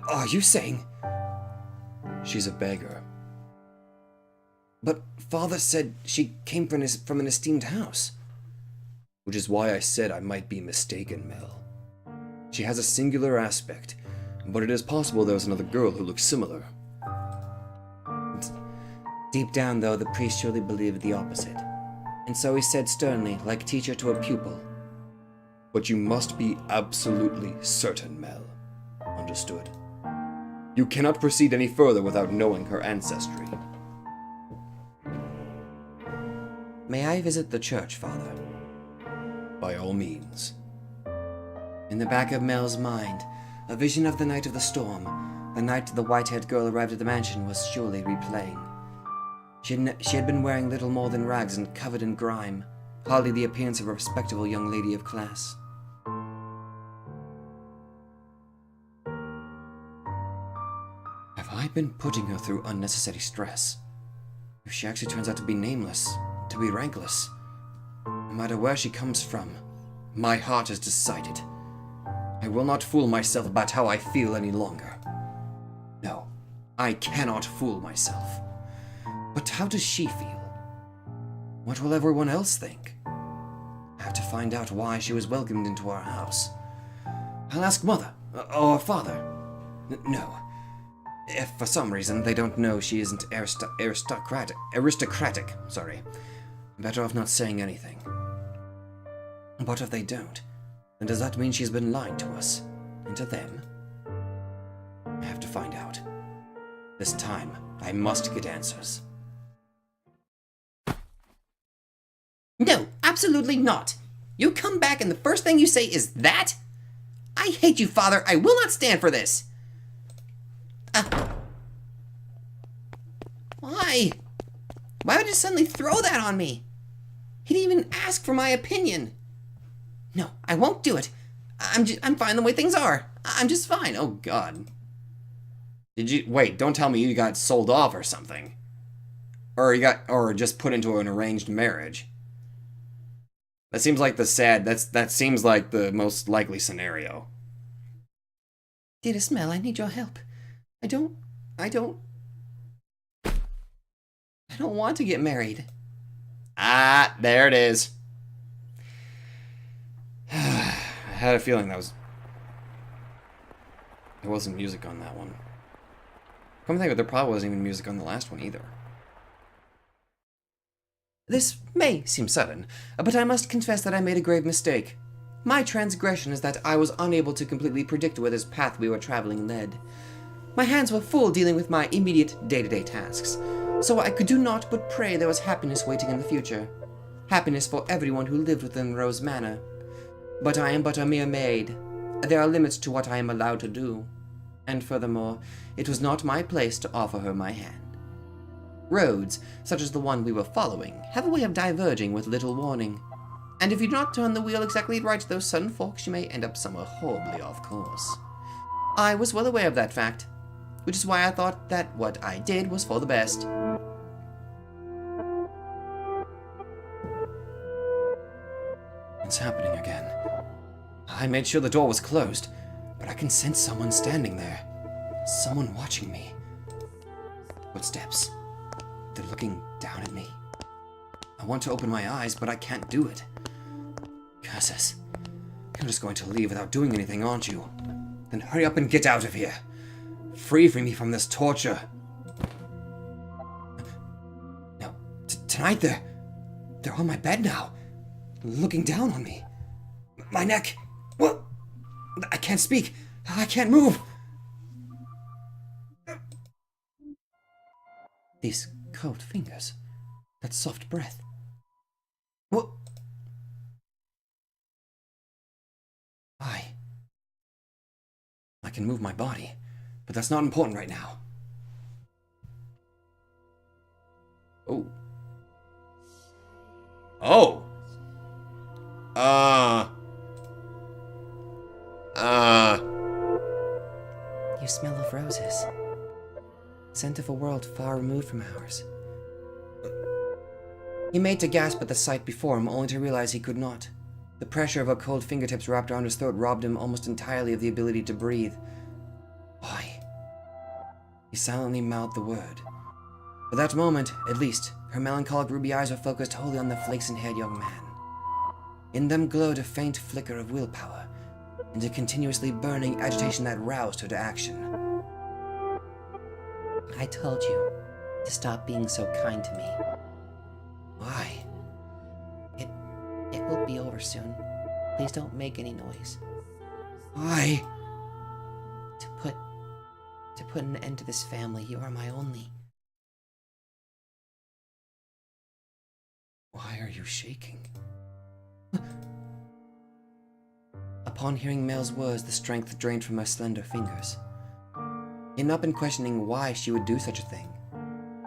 B: Are you saying...
A: She's a beggar.
B: But Father said she came from an esteemed house.
A: Which is why I said I might be mistaken, Mel. She has a singular aspect, but it is possible there was another girl who looks similar.
B: Deep down, though, the priest surely believed the opposite. And so he said sternly, like a teacher to a pupil.
A: But you must be absolutely certain, Mel. Understood? You cannot proceed any further without knowing her ancestry.
B: May I visit the church, Father?
A: By all means.
B: In the back of Mel's mind, a vision of the night of the storm, the night the white-haired girl arrived at the mansion, was surely replaying. She had been wearing little more than rags and covered in grime, hardly the appearance of a respectable young lady of class. Have I been putting her through unnecessary stress? If she actually turns out to be nameless, to be rankless, no matter where she comes from, my heart is decided. I will not fool myself about how I feel any longer. No, I cannot fool myself. But how does she feel? What will everyone else think? I have to find out why she was welcomed into our house. I'll ask Mother, or Father. No. If for some reason they don't know she isn't aristocratic, sorry. I'm better off not saying anything. What if they don't? Then does that mean she's been lying to us? And to them? I have to find out. This time, I must get answers.
C: No, absolutely not. You come back and the first thing you say is that? I hate you, Father. I will not stand for this. Why? Why would you suddenly throw that on me? He didn't even ask for my opinion. No, I won't do it. I'm fine the way things are. I'm just fine. Oh, God.
A: Wait, don't tell me you got sold off or something. Or just put into an arranged marriage. That seems like that seems like the most likely scenario.
C: Dearest Mel, I need your help.
B: I don't... I don't... I don't want to get married.
A: Ah, there it is. I had a feeling there wasn't music on that one. Come to think of it, there probably wasn't even music on the last one either.
B: This may seem sudden, but I must confess that I made a grave mistake. My transgression is that I was unable to completely predict where this path we were traveling led. My hands were full dealing with my immediate day-to-day tasks, so I could do naught but pray there was happiness waiting in the future. Happiness for everyone who lived within Rose Manor. But I am but a mere maid. There are limits to what I am allowed to do. And furthermore, it was not my place to offer her my hand. Roads, such as the one we were following, have a way of diverging with little warning. And if you do not turn the wheel exactly right at those sudden forks, you may end up somewhere horribly off course. I was well aware of that fact, which is why I thought that what I did was for the best.
A: It's happening again. I made sure the door was closed, but I can sense someone standing there. Someone watching me. Footsteps. They're looking down at me. I want to open my eyes, but I can't do it. Curses. You're just going to leave without doing anything, aren't you? Then hurry up and get out of here. Free me from this torture. No, tonight they're on my bed now. Looking down on me. My neck. What? I can't speak. I can't move.
B: These cold fingers. That soft breath. What?
A: Why? I can move my body, but that's not important right now. Oh. Oh!
B: You smell of roses. Scent of a world far removed from ours. He made to gasp at the sight before him, only to realize he could not. The pressure of her cold fingertips wrapped around his throat robbed him almost entirely of the ability to breathe. Why? He silently mouthed the word. For that moment, at least, her melancholic ruby eyes were focused wholly on the flaxen-haired young man. In them glowed a faint flicker of willpower, and a continuously burning agitation that roused her to action. I told you to stop being so kind to me. Why? It will be over soon. Please don't make any noise.
A: Why?
B: To put an end to this family, you are my only.
A: Why are you shaking?
B: Upon hearing Mel's words, the strength drained from her slender fingers. He had not been questioning why she would do such a thing.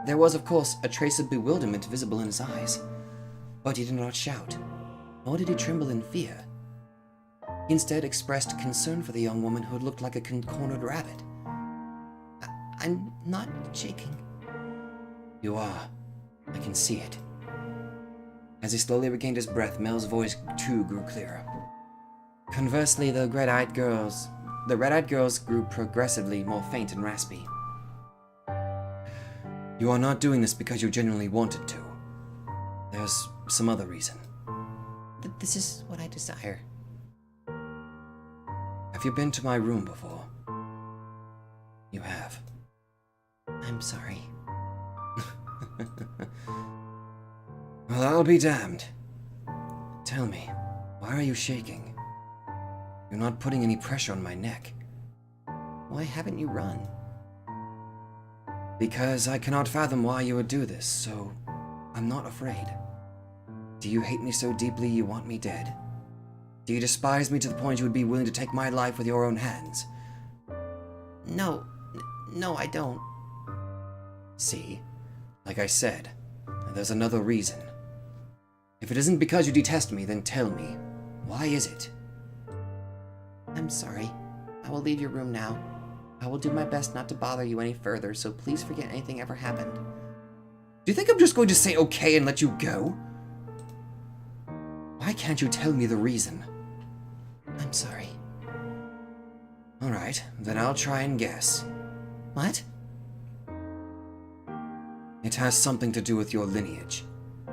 B: There was, of course, a trace of bewilderment visible in his eyes, but he did not shout, nor did he tremble in fear. He instead expressed concern for the young woman who had looked like a cornered rabbit. I'm not shaking.
A: You are. I can see it. As he slowly regained his breath, Mel's voice too grew clearer.
B: Conversely, the red-eyed girls grew progressively more faint and raspy.
A: You are not doing this because you genuinely wanted to. There's some other reason.
B: This is what I desire.
A: Have you been to my room before? You have.
B: I'm sorry.
A: Well, I'll be damned. Tell me, why are you shaking? You're not putting any pressure on my neck.
B: Why haven't you run?
A: Because I cannot fathom why you would do this, so I'm not afraid. Do you hate me so deeply you want me dead? Do you despise me to the point you would be willing to take my life with your own hands?
B: No, I don't.
A: See, like I said, there's another reason. If it isn't because you detest me, then tell me, why is it?
B: I'm sorry. I will leave your room now. I will do my best not to bother you any further, so please forget anything ever happened.
A: Do you think I'm just going to say okay and let you go? Why can't you tell me the reason?
B: I'm sorry.
A: Alright, then I'll try and guess.
C: What?
B: It has something to do with your lineage.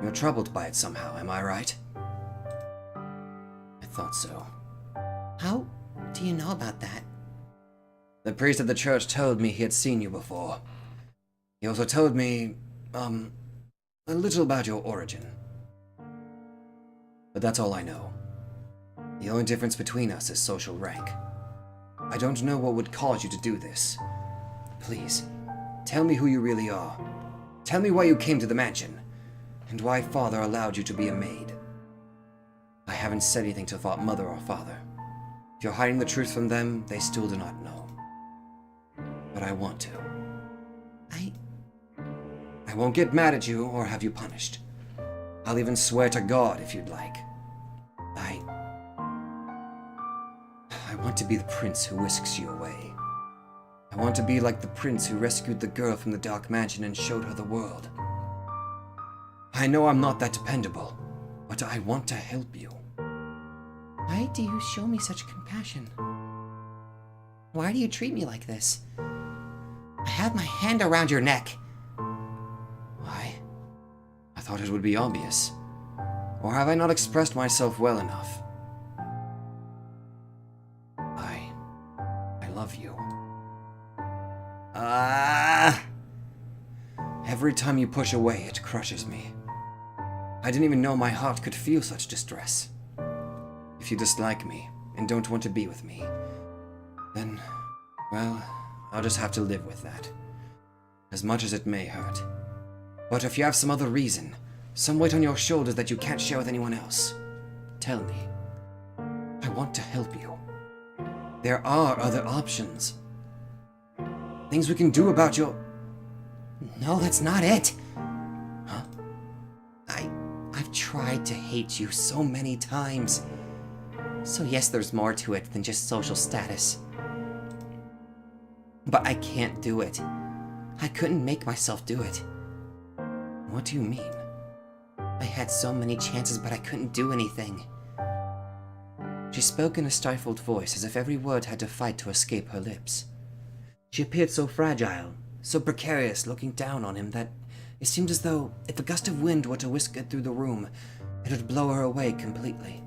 B: You're troubled by it somehow, am I right? I thought so.
C: How do you know about that?
B: The priest of the church told me he had seen you before. He also told me, a little about your origin. But that's all I know. The only difference between us is social rank. I don't know what would cause you to do this. Please, tell me who you really are. Tell me why you came to the mansion, and why Father allowed you to be a maid. I haven't said anything to Mother or Father. If you're hiding the truth from them, they still do not know. But I want to. I won't get mad at you or have you punished. I'll even swear to God if you'd like. I want to be the prince who whisks you away. I want to be like the prince who rescued the girl from the dark mansion and showed her the world. I know I'm not that dependable, but I want to help you.
C: Why do you show me such compassion? Why do you treat me like this? I have my hand around your neck.
B: Why? I thought it would be obvious. Or have I not expressed myself well enough? I love you. Every time you push away, it crushes me. I didn't even know my heart could feel such distress. If you dislike me and don't want to be with me, then, well, I'll just have to live with that. As much as it may hurt. But if you have some other reason, some weight on your shoulders that you can't share with anyone else, tell me. I want to help you. There are other options. Things we can do about your...
C: No, that's not it.
B: Huh?
C: I've tried to hate you so many times. So yes, there's more to it than just social status. But I can't do it. I couldn't make myself do it.
B: What do you mean?
C: I had so many chances, but I couldn't do anything.
B: She spoke in a stifled voice, as if every word had to fight to escape her lips. She appeared so fragile, so precarious, looking down on him, that it seemed as though if a gust of wind were to whisk it through the room, it would blow her away completely.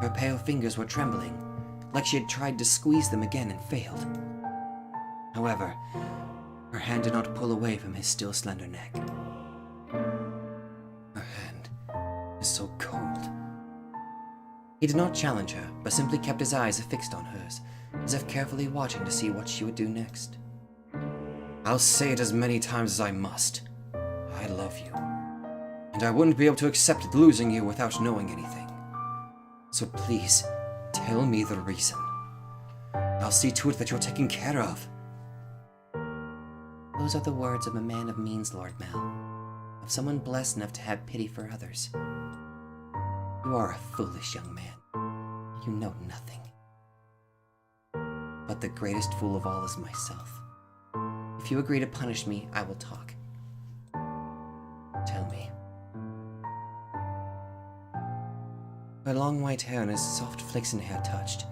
B: Her pale fingers were trembling, like she had tried to squeeze them again and failed. However, her hand did not pull away from his still slender neck. Her hand is so cold. He did not challenge her, but simply kept his eyes fixed on hers, as if carefully watching to see what she would do next. I'll say it as many times as I must. I love you. And I wouldn't be able to accept losing you without knowing anything. So please, tell me the reason. I'll see to it that you're taken care of.
C: Those are the words of a man of means, Lord Mal. Of someone blessed enough to have pity for others.
B: You are a foolish young man. You know nothing.
C: But the greatest fool of all is myself. If you agree to punish me, I will talk.
B: Tell me. Her long white hair and his soft flaxen hair touched.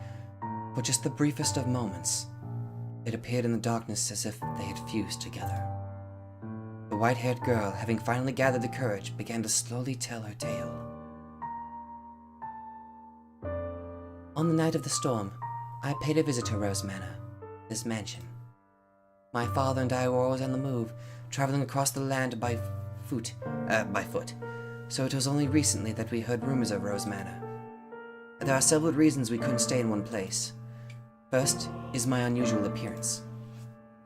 B: For just the briefest of moments, it appeared in the darkness as if they had fused together. The white-haired girl, having finally gathered the courage, began to slowly tell her tale.
C: On the night of the storm, I paid a visit to Rose Manor, this mansion. My father and I were always on the move, traveling across the land by foot. So it was only recently that we heard rumors of Rose Manor. There are several reasons we couldn't stay in one place. First is my unusual appearance.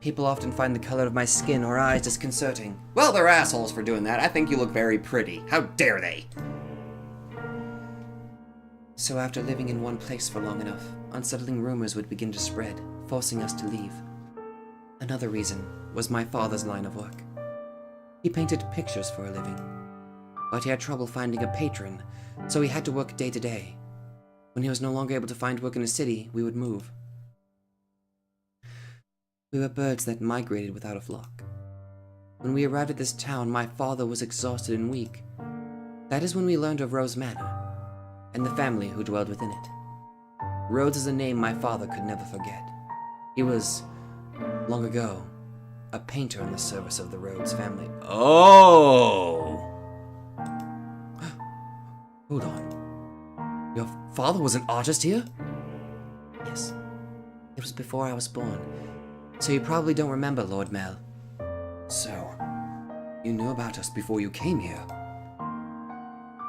C: People often find the color of my skin or eyes disconcerting.
A: Well, they're assholes for doing that. I think you look very pretty. How dare they?
C: So after living in one place for long enough, unsettling rumors would begin to spread, forcing us to leave. Another reason was my father's line of work. He painted pictures for a living, but he had trouble finding a patron, so he had to work day to day. When he was no longer able to find work in a city, we would move. We were birds that migrated without a flock. When we arrived at this town, my father was exhausted and weak. That is when we learned of Rose Manor, and the family who dwelled within it. Rhodes is a name my father could never forget. He was
B: Long ago, a painter in the service of the Rhodes family.
A: Oh!
B: Hold on. Your father was an artist here? Yes. It was before I was born. So you probably don't remember, Lord Mel. So, you knew about us before you came here?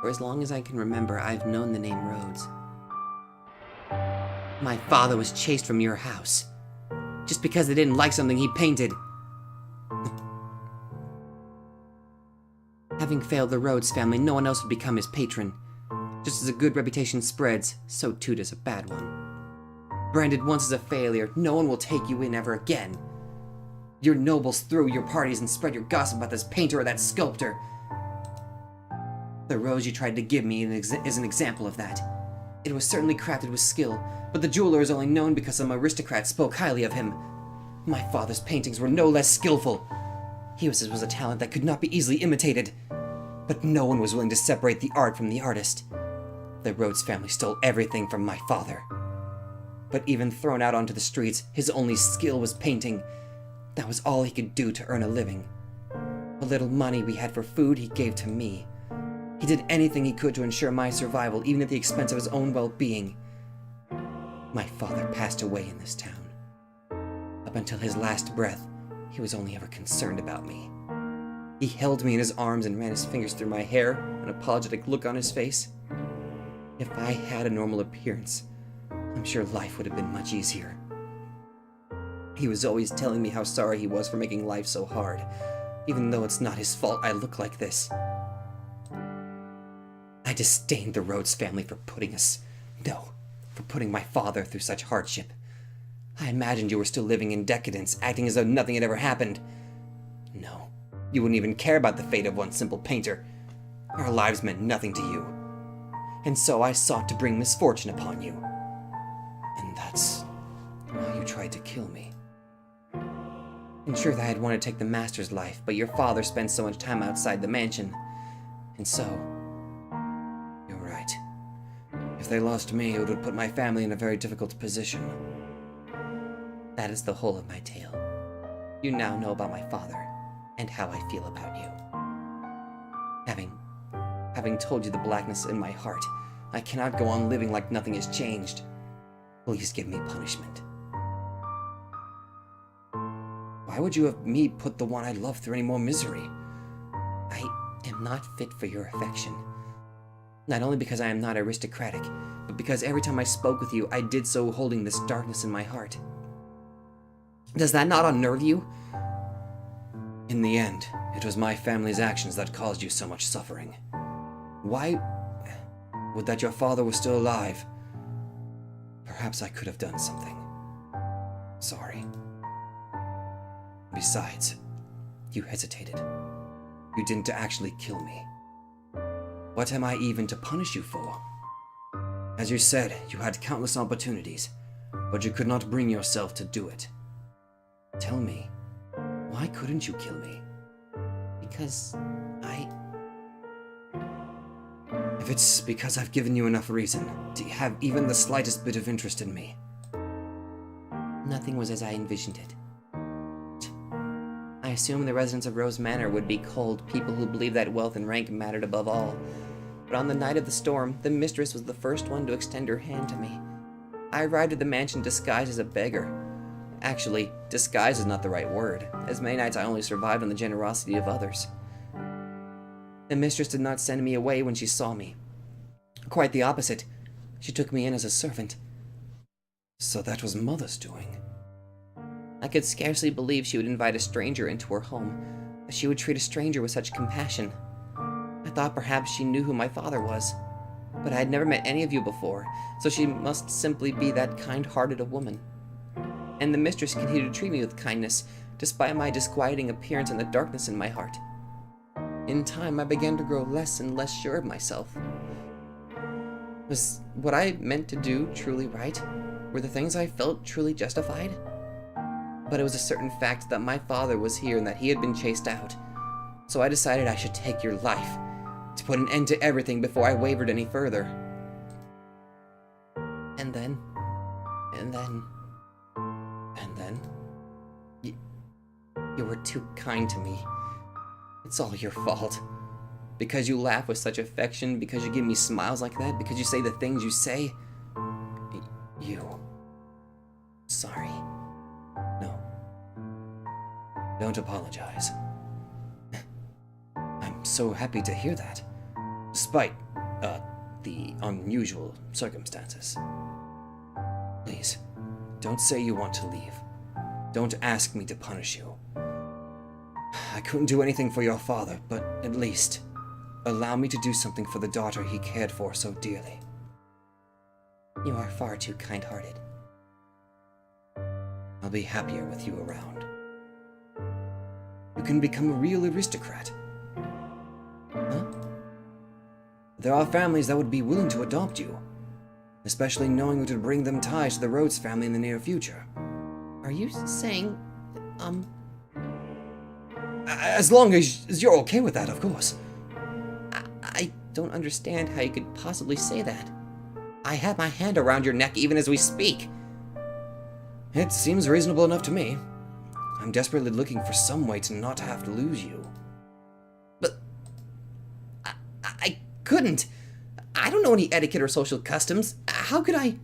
B: For as long as I can remember, I've known the name Rhodes. My father was chased from your house, just because they didn't like something he painted. Having failed the Rhodes family, no one else would become his patron. Just as a good reputation spreads, so too does a bad one. Branded once as a failure, no one will take you in ever again. Your nobles throw your parties and spread your gossip about this painter or that sculptor. The rose you tried to give me is an example of that. It was certainly crafted with skill, but the jeweler is only known because some aristocrat spoke highly of him. My father's paintings were no less skillful. His was a talent that could not be easily imitated. But no one was willing to separate the art from the artist. The Rhodes family stole everything from my father. But even thrown out onto the streets, his only skill was painting. That was all he could do to earn a living. What little money we had for food, he gave to me. He did anything he could to ensure my survival, even at the expense of his own well-being. My father passed away in this town. Up until his last breath, he was only ever concerned about me. He held me in his arms and ran his fingers through my hair, an apologetic look on his face. If I had a normal appearance, I'm sure life would have been much easier. He was always telling me how sorry he was for making life so hard, even though it's not his fault I look like this. I disdained the Rhodes family for putting my father through such hardship. I imagined you were still living in decadence, acting as though nothing had ever happened. No, you wouldn't even care about the fate of one simple painter. Our lives meant nothing to you. And so I sought to bring misfortune upon you. And that's why you tried to kill me. In truth, I had wanted to take the master's life, but your father spent so much time outside the mansion. And so, you're right. If they lost me, it would put my family in a very difficult position. That is the whole of my tale. You now know about my father, and how I feel about you. Having told you the blackness in my heart, I cannot go on living like nothing has changed. Please give me punishment. Why would you have me put the one I love through any more misery? I am not fit for your affection. Not only because I am not aristocratic, but because every time I spoke with you, I did so holding this darkness in my heart. Does that not unnerve you? In the end, it was my family's actions that caused you so much suffering. Why would that your father was still alive? Perhaps I could have done something. Sorry. Besides, you hesitated. You didn't actually kill me. What am I even to punish you for? As you said, you had countless opportunities, but you could not bring yourself to do it. Tell me, why couldn't you kill me? Because If it's because I've given you enough reason, do you have even the slightest bit of interest in me?
C: Nothing was as I envisioned it. I assumed the residents of Rose Manor would be cold, people who believed that wealth and rank mattered above all. But on the night of the storm, the mistress was the first one to extend her hand to me. I arrived at the mansion disguised as a beggar. Actually, disguise is not the right word, as many nights I only survived on the generosity of others. The mistress did not send me away when she saw me. Quite the opposite. She took me in as a servant.
B: So that was Mother's doing.
C: I could scarcely believe she would invite a stranger into her home, that she would treat a stranger with such compassion. I thought perhaps she knew who my father was, but I had never met any of you before, so she must simply be that kind-hearted a woman. And the mistress continued to treat me with kindness, despite my disquieting appearance and the darkness in my heart. In time, I began to grow less and less sure of myself. Was what I meant to do truly right? Were the things I felt truly justified? But it was a certain fact that my father was here and that he had been chased out. So I decided I should take your life, to put an end to everything before I wavered any further. And then...
B: You were too kind to me. It's all your fault. Because you laugh with such affection, because you give me smiles like that, because you say the things you say. Sorry. No. Don't apologize. I'm so happy to hear that. Despite, the unusual circumstances. Please, don't say you want to leave. Don't ask me to punish you. I couldn't do anything for your father, but at least allow me to do something for the daughter he cared for so dearly.
C: You are far too kind-hearted.
B: I'll be happier with you around. You can become a real aristocrat. Huh? There are families that would be willing to adopt you, especially knowing it would bring them ties to the Rhodes family in the near future.
C: Are you saying,
B: As long as you're okay with that, of course.
C: I don't understand how you could possibly say that. I have my hand around your neck even as we speak.
B: It seems reasonable enough to me. I'm desperately looking for some way to not have to lose you.
C: But I couldn't. I don't know any etiquette or social customs. How could I?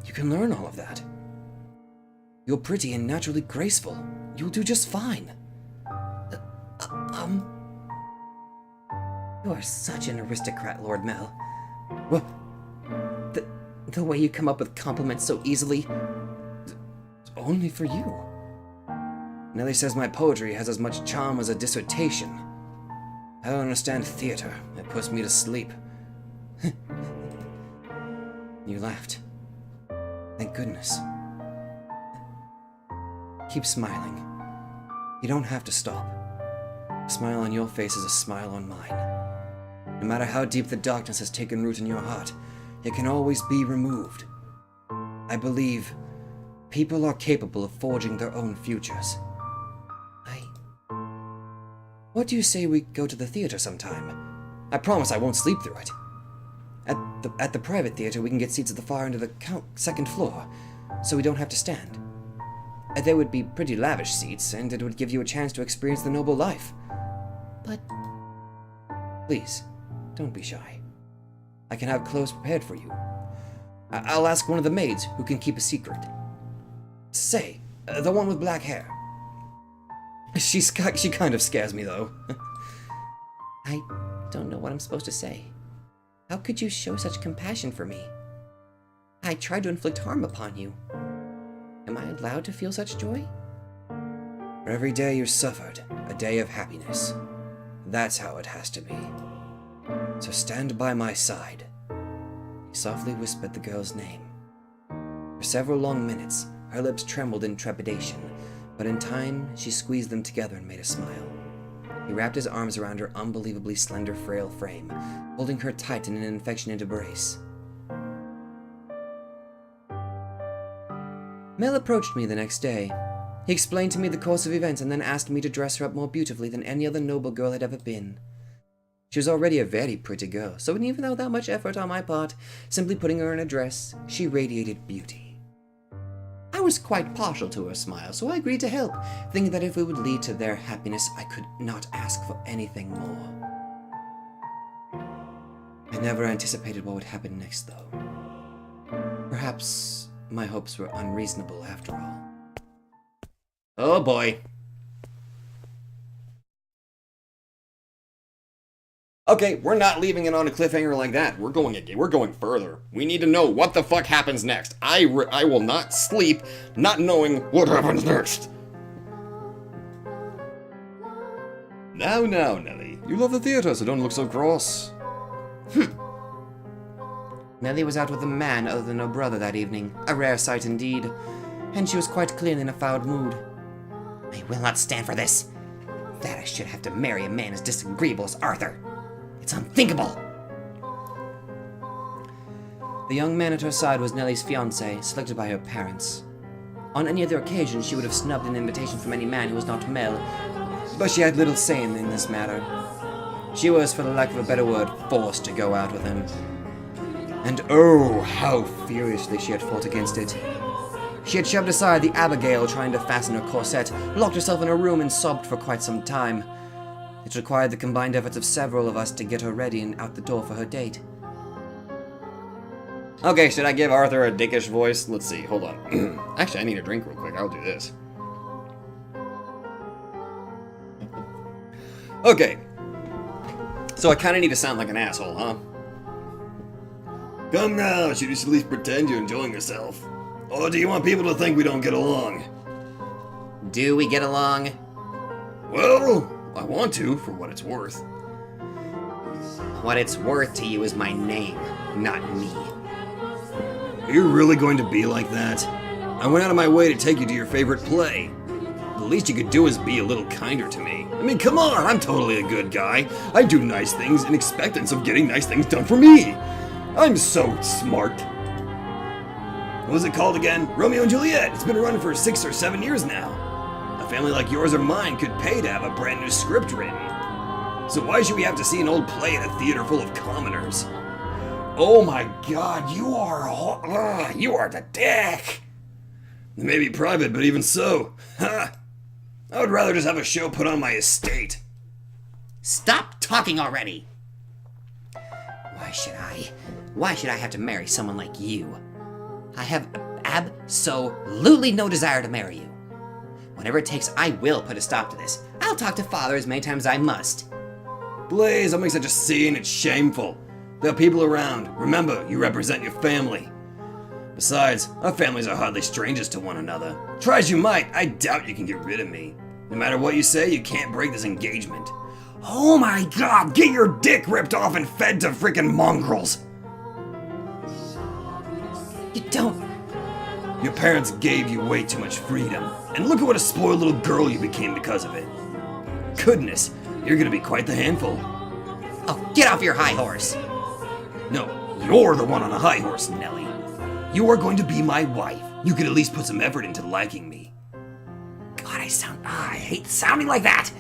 B: You can learn all of that. You're pretty and naturally graceful. You'll do just fine.
C: You are such an aristocrat, Lord Mel. Well, the way you come up with compliments so easily.
B: Only for you. Nellie says my poetry has as much charm as a dissertation. I don't understand theater. It puts me to sleep. You laughed. Thank goodness. Keep smiling. You don't have to stop. A smile on your face is a smile on mine. No matter how deep the darkness has taken root in your heart, it can always be removed. I believe people are capable of forging their own futures. What do you say we go to the theater sometime? I promise I won't sleep through it. At the private theater, we can get seats at the far end of the second floor, so we don't have to stand. They would be pretty lavish seats, and it would give you a chance to experience the noble life.
C: But...
B: Please, don't be shy. I can have clothes prepared for you. I'll ask one of the maids who can keep a secret. Say, the one with black hair. She kind of scares me, though.
C: I don't know what I'm supposed to say. How could you show such compassion for me? I tried to inflict harm upon you. Am I allowed to feel such joy?
B: For every day you suffered, a day of happiness. That's how it has to be. So stand by my side. He softly whispered the girl's name. For several long minutes, her lips trembled in trepidation, but in time, she squeezed them together and made a smile. He wrapped his arms around her unbelievably slender, frail frame, holding her tight in an affectionate embrace. Mel approached me the next day. He explained to me the course of events and then asked me to dress her up more beautifully than any other noble girl had ever been. She was already a very pretty girl, so even without that much effort on my part, simply putting her in a dress, she radiated beauty. I was quite partial to her smile, so I agreed to help, thinking that if it would lead to their happiness, I could not ask for anything more. I never anticipated what would happen next, though. Perhaps my hopes were unreasonable after all. Oh boy.
A: Okay, we're not leaving it on a cliffhanger like that. We're going further. We need to know what the fuck happens next. I will not sleep not knowing what happens next. Now, Nelly. You love the theater, so don't look so cross.
B: Nellie was out with a man other than her brother that evening, a rare sight indeed, and she was quite clearly in a foul mood.
C: I will not stand for this. That I should have to marry a man as disagreeable as Arthur. It's unthinkable.
B: The young man at her side was Nellie's fiancé, selected by her parents. On any other occasion, she would have snubbed an invitation from any man who was not Mel, but she had little say in this matter. She was, for the lack of a better word, forced to go out with him. And oh, how furiously she had fought against it. She had shoved aside the Abigail trying to fasten her corset, locked herself in her room, and sobbed for quite some time. It required the combined efforts of several of us to get her ready and out the door for her date.
A: Okay, should I give Arthur a dickish voice? Let's see, hold on. Actually, I need a drink real quick. I'll do this. Okay. So I kind of need to sound like an asshole, huh? Come now, should you at least pretend you're enjoying yourself? Or do you want people to think we don't get along?
C: Do we get along?
A: Well, I want to, for what it's worth.
C: What it's worth to you is my name, not me.
A: You're really going to be like that? I went out of my way to take you to your favorite play. The least you could do is be a little kinder to me. I mean, come on, I'm totally a good guy. I do nice things in expectance of getting nice things done for me. I'm so smart. What was it called again? Romeo and Juliet. It's been running for 6 or 7 years now. A family like yours or mine could pay to have a brand new script written. So why should we have to see an old play in a theater full of commoners? Oh my god, you are the dick! It may be private, but even so, ha! I would rather just have a show put on my estate.
C: Stop talking already! Why should I have to marry someone like you? I have absolutely no desire to marry you. Whatever it takes, I will put a stop to this. I'll talk to Father as many times as I must.
A: Blaze, don't make such a scene, it's shameful. There are people around. Remember, you represent your family. Besides, our families are hardly strangers to one another. Try as you might, I doubt you can get rid of me. No matter what you say, you can't break this engagement. Oh my god, get your dick ripped off and fed to freaking mongrels!
C: You don't...
A: Your parents gave you way too much freedom, and look at what a spoiled little girl you became because of it. Goodness, you're gonna be quite the handful.
C: Oh, get off your high horse!
A: No, you're the one on a high horse, Nellie. You are going to be my wife. You could at least put some effort into liking me.
C: God, I hate sounding like that!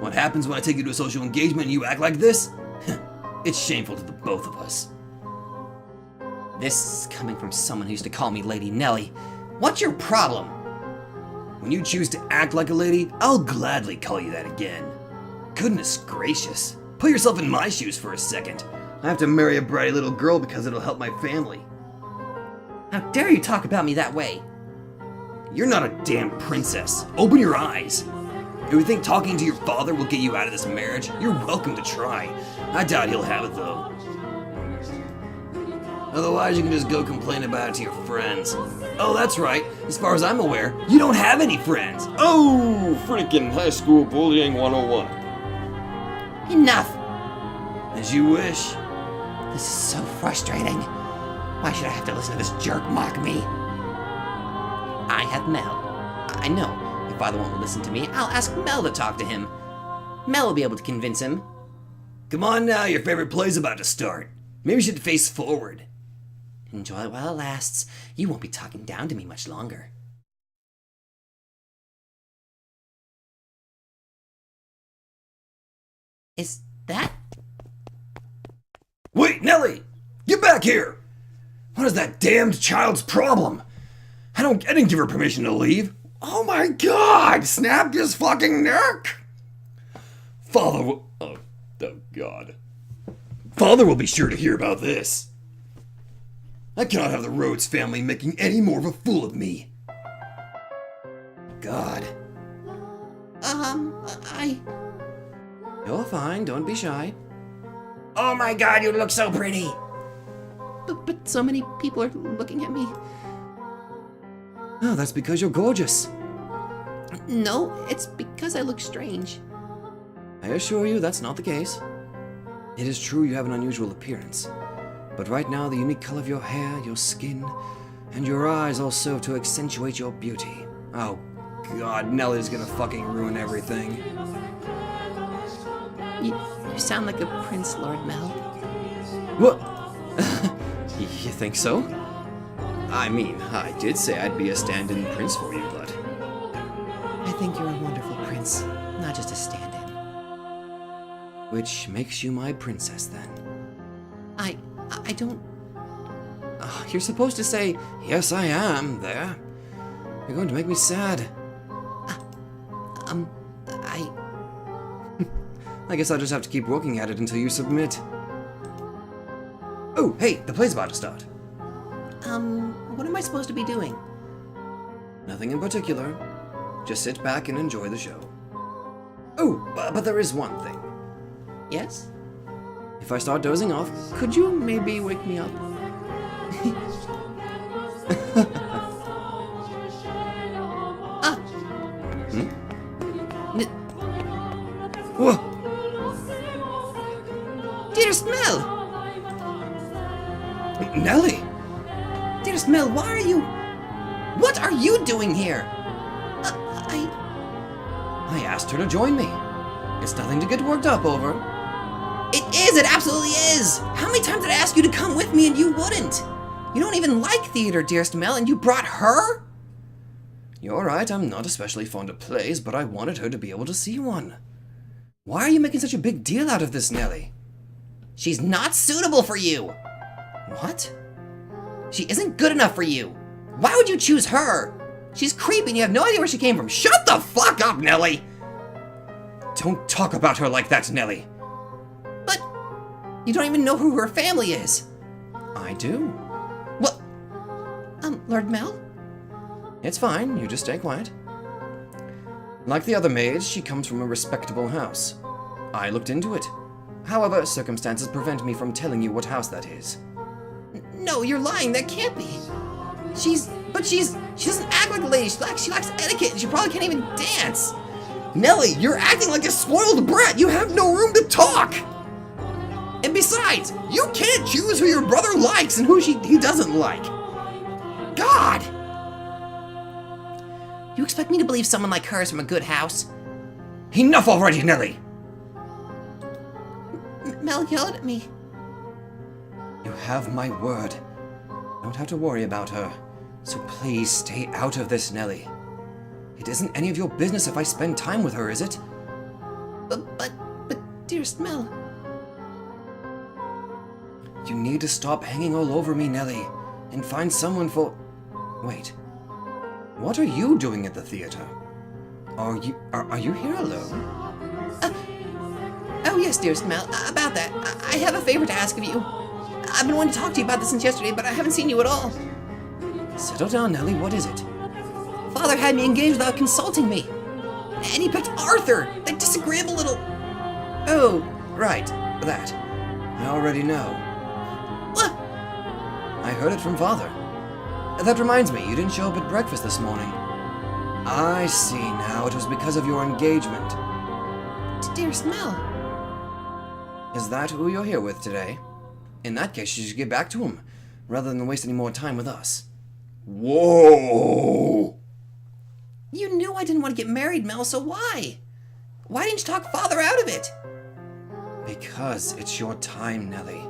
A: What happens when I take you to a social engagement and you act like this? It's shameful to the both of us.
C: This is coming from someone who used to call me Lady Nellie. What's your problem?
A: When you choose to act like a lady, I'll gladly call you that again. Goodness gracious. Put yourself in my shoes for a second. I have to marry a bratty little girl because it'll help my family.
C: How dare you talk about me that way?
A: You're not a damn princess. Open your eyes. If you think talking to your father will get you out of this marriage, you're welcome to try. I doubt he'll have it though. Otherwise, you can just go complain about it to your friends. Oh, that's right. As far as I'm aware, you don't have any friends. Oh, freaking high school bullying 101.
C: Enough!
A: As you wish.
C: This is so frustrating. Why should I have to listen to this jerk mock me? I have Mel. I know. If Father won't listen to me, I'll ask Mel to talk to him. Mel will be able to convince him.
A: Come on now, your favorite play's about to start. Maybe you should face forward.
C: Enjoy it while it lasts. You won't be talking down to me much longer. Is that...
A: Wait, Nellie! Get back here! What is that damned child's problem? I didn't give her permission to leave. Oh my god! Snapped his fucking neck! Father will... Oh god. Father will be sure to hear about this. I cannot have the Rhodes family making any more of a fool of me. God.
B: You're fine, don't be shy.
C: Oh my god, you look so pretty! But so many people are looking at me.
B: Oh, that's because you're gorgeous.
C: No, it's because I look strange.
B: I assure you that's not the case. It is true you have an unusual appearance, but right now the unique color of your hair, your skin, and your eyes all serve to accentuate your beauty. Oh god, Nellie's gonna fucking ruin everything.
C: You sound like a prince, Lord Mel.
B: What? You think so? I mean, I did say I'd be a stand-in prince for you, but...
C: I think you're a wonderful prince, not just a stand-in.
B: Which makes you my princess, then.
C: I don't...
B: You're supposed to say, yes, I am, there. You're going to make me sad.
C: I...
B: I guess I'll just have to keep working at it until you submit. Oh, hey, the play's about to start.
C: What am I supposed to be doing?
B: Nothing in particular. Just sit back and enjoy the show. Oh, but there is one thing.
C: Yes?
B: If I start dozing off, could you maybe wake me up? Whoa!
C: Dearest Mel!
B: Nelly!
C: Dearest Mel, why are you... What are you doing here?
B: I asked her to join me. It's nothing to get worked up over.
C: It is! It absolutely is! How many times did I ask you to come with me and you wouldn't? You don't even like theater, dearest Mel, and you brought her?
B: You're right, I'm not especially fond of plays, but I wanted her to be able to see one. Why are you making such a big deal out of this, Nelly?
C: She's not suitable for you!
B: What?
C: She isn't good enough for you! Why would you choose her? She's creepy and you have no idea where she came from. Shut the fuck up, Nelly!
B: Don't talk about her like that, Nelly.
C: But you don't even know who her family is.
B: I do.
C: What? Lord Mel?
B: It's fine, you just stay quiet. Like the other maids, she comes from a respectable house. I looked into it. However, circumstances prevent me from telling you what house that is.
C: No, you're lying. That can't be. She doesn't act like a lady. She lacks etiquette, and she probably can't even dance. Nelly, you're acting like a spoiled brat. You have no room to talk. And besides, you can't choose who your brother likes and who he doesn't like. God! You expect me to believe someone like her is from a good house?
B: Enough already, Nelly!
C: Mel yelled at me.
B: You have my word. Don't have to worry about her. So please stay out of this, Nelly. It isn't any of your business if I spend time with her, is it?
C: But, dearest Mel.
B: You need to stop hanging all over me, Nelly, and find someone for... Wait. What are you doing at the theater? Are you here alone?
C: Oh yes, dearest Mel. About that, I have a favor to ask of you. I've been wanting to talk to you about this since yesterday, but I haven't seen you at all.
B: Settle down, Nelly. What is it?
C: Father had me engaged without consulting me. And he picked Arthur, that disagreeable little...
B: Oh, right. That. I already know.
C: What?
B: I heard it from Father. That reminds me, you didn't show up at breakfast this morning. I see now. It was because of your engagement.
C: Dearest Mel.
B: Is that who you're here with today? In that case, you should get back to him, rather than waste any more time with us.
A: Whoa!
C: You knew I didn't want to get married, Mel, so why? Why didn't you talk Father out of it?
B: Because it's your time, Nelly.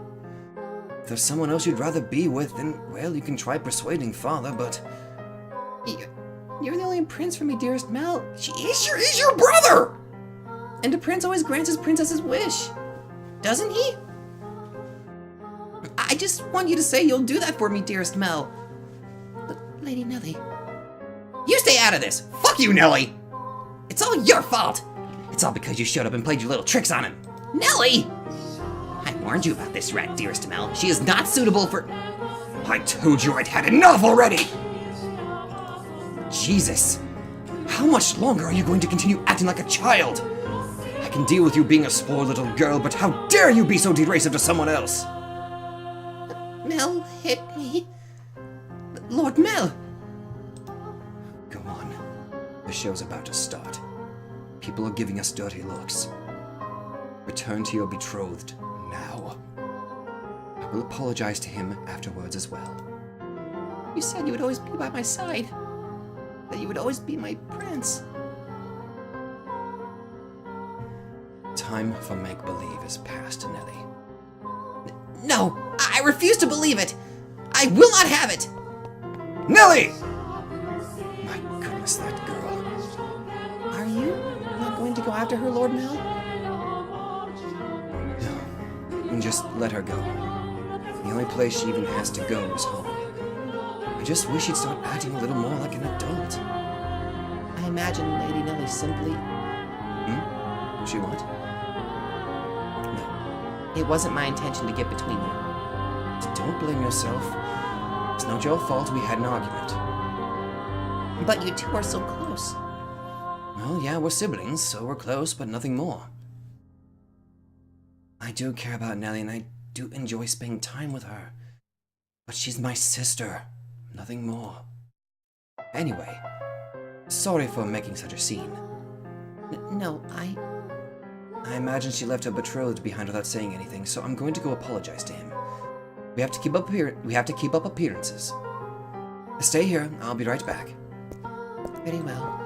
B: If there's someone else you'd rather be with, then, well, you can try persuading Father, but...
C: You're the only prince for me, dearest Mel. He's your brother! And a prince always grants his princess's wish. Doesn't he? I just want you to say you'll do that for me, dearest Mel. But, Lady Nelly... You stay out of this! Fuck you, Nelly! It's all your fault! It's all because you showed up and played your little tricks on him. Nelly! I warned you about this rat, dearest Mel. She is not suitable for...
B: I told you I'd had enough already! Jesus! How much longer are you going to continue acting like a child? I can deal with you being a spoiled little girl, but how dare you be so derisive to someone else?
C: Mel hit me. Lord Mel!
B: Go on. The show's about to start. People are giving us dirty looks. Return to your betrothed now. I will apologize to him afterwards as well.
C: You said you would always be by my side. That you would always be my prince.
B: Time for make-believe is past, Nelly.
C: No! I refuse to believe it! I will not have it!
B: Nelly! My goodness, that girl.
C: Are you not going to go after her, Lord Mel?
B: No. Just let her go. The only place she even has to go is home. I just wish she'd start acting a little more like an adult.
C: I imagine Lady Nellie simply...
B: She what?
C: No. It wasn't my intention to get between you.
B: Don't blame yourself. It's not your fault we had an argument.
C: But you two are so close.
B: Well, yeah, we're siblings, so we're close, but nothing more. I do care about Nellie, and I do enjoy spending time with her. But she's my sister. Nothing more. Anyway, sorry for making such a scene.
C: No,
B: I imagine she left her betrothed behind without saying anything, so I'm going to go apologize to him. We have to keep up appearances. Stay here. I'll be right back.
C: Very well.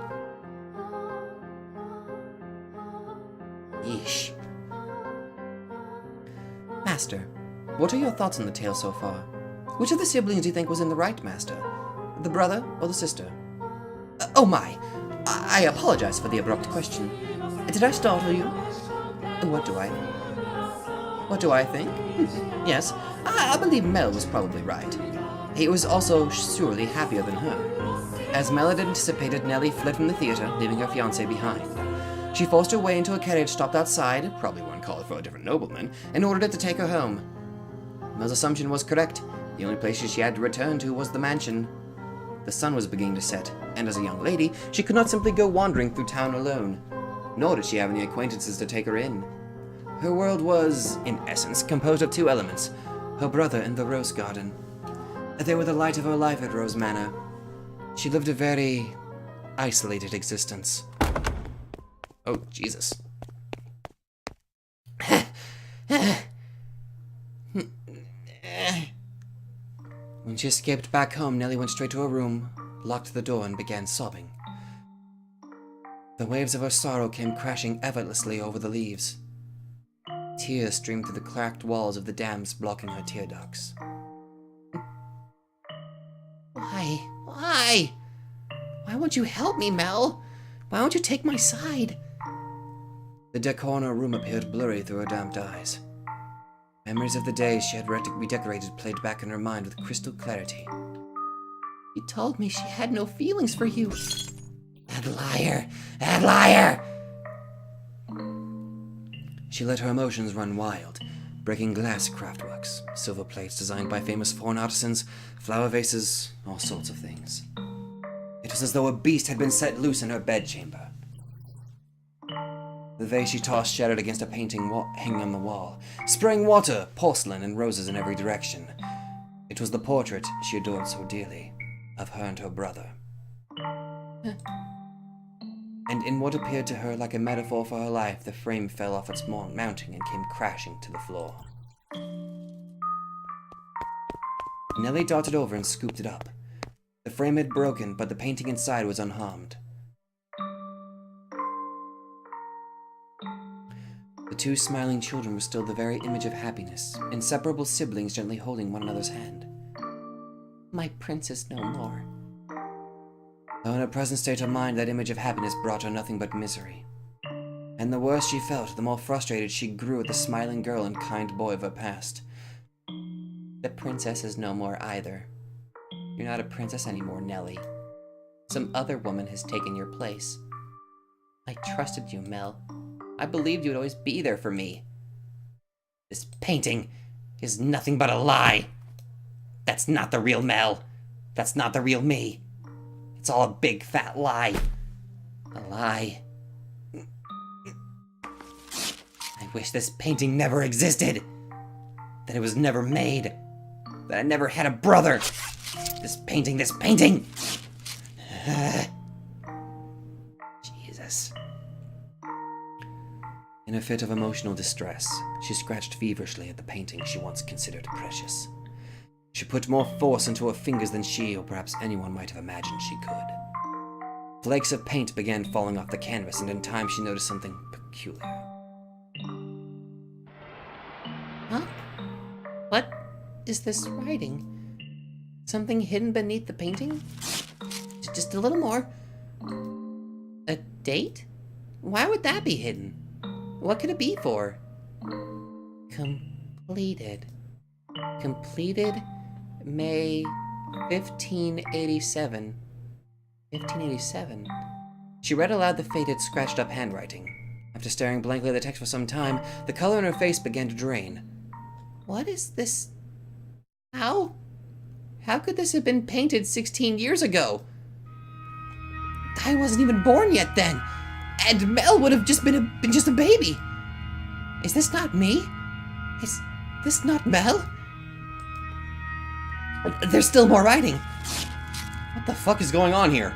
B: Yeesh.
C: Master, what are your thoughts on the tale so far? Which of the siblings do you think was in the right, Master? The brother or the sister? Oh my! I apologize for the abrupt question. Did I startle you? What do I think? Yes, I believe Mel was probably right. He was also surely happier than her. As Mel had anticipated, Nellie fled from the theater, leaving her fiancé behind. She forced her way into a carriage stopped outside, probably one called for a different nobleman, and ordered it to take her home. Mel's assumption was correct. The only place she had to return to was the mansion. The sun was beginning to set, and as a young lady, she could not simply go wandering through town alone. Nor did she have any acquaintances to take her in. Her world was, in essence, composed of two elements, her brother and the rose garden. They were the light of her life at Rose Manor. She lived a very isolated existence. Oh, Jesus. When she escaped back home, Nellie went straight to her room, locked the door, and began sobbing. The waves of her sorrow came crashing effortlessly over the leaves. Tears streamed through the cracked walls of the dams blocking her tear ducts. Why? Why won't you help me, Mel? Why won't you take my side? The decor in her room appeared blurry through her damped eyes. Memories of the days she had redecorated played back in her mind with crystal clarity. She told me she had no feelings for you. That liar! That liar! She let her emotions run wild, breaking glass craftworks, silver plates designed by famous foreign artisans, flower vases, all sorts of things. It was as though a beast had been set loose in her bedchamber. The vase she tossed shattered against a painting hanging on the wall, spraying water, porcelain, and roses in every direction. It was the portrait she adored so dearly, of her and her brother. And in what appeared to her like a metaphor for her life, the frame fell off its mounting and came crashing to the floor. Nellie darted over and scooped it up. The frame had broken, but the painting inside was unharmed. The two smiling children were still the very image of happiness, inseparable siblings gently holding one another's hand. My princess no more. Though in her present state of mind, that image of happiness brought her nothing but misery. And the worse she felt, the more frustrated she grew at the smiling girl and kind boy of her past. The princess is no more either. You're not a princess anymore, Nellie. Some other woman has taken your place. I trusted you, Mel. I believed you'd always be there for me. This painting is nothing but a lie. That's not the real Mel. That's not the real me. It's all a big fat lie. A lie. I wish this painting never existed. That it was never made. That I never had a brother. This painting. Jesus. In a fit of emotional distress, she scratched feverishly at the painting she once considered precious. She put more force into her fingers than she, or perhaps anyone, might have imagined she could. Flakes of paint began falling off the canvas, and in time she noticed something peculiar. Huh? What is this writing? Something hidden beneath the painting? Just a little more. A date? Why would that be hidden? What could it be for? Completed. Completed May 1587. 1587? She read aloud the faded, scratched-up handwriting. After staring blankly at the text for some time, the color in her face began to drain. What is this? How? How could this have been painted 16 years ago? I wasn't even born yet then, and Mel would have just been just a baby. Is this not me? Is this not Mel? There's still more writing.
A: What the fuck is going on here?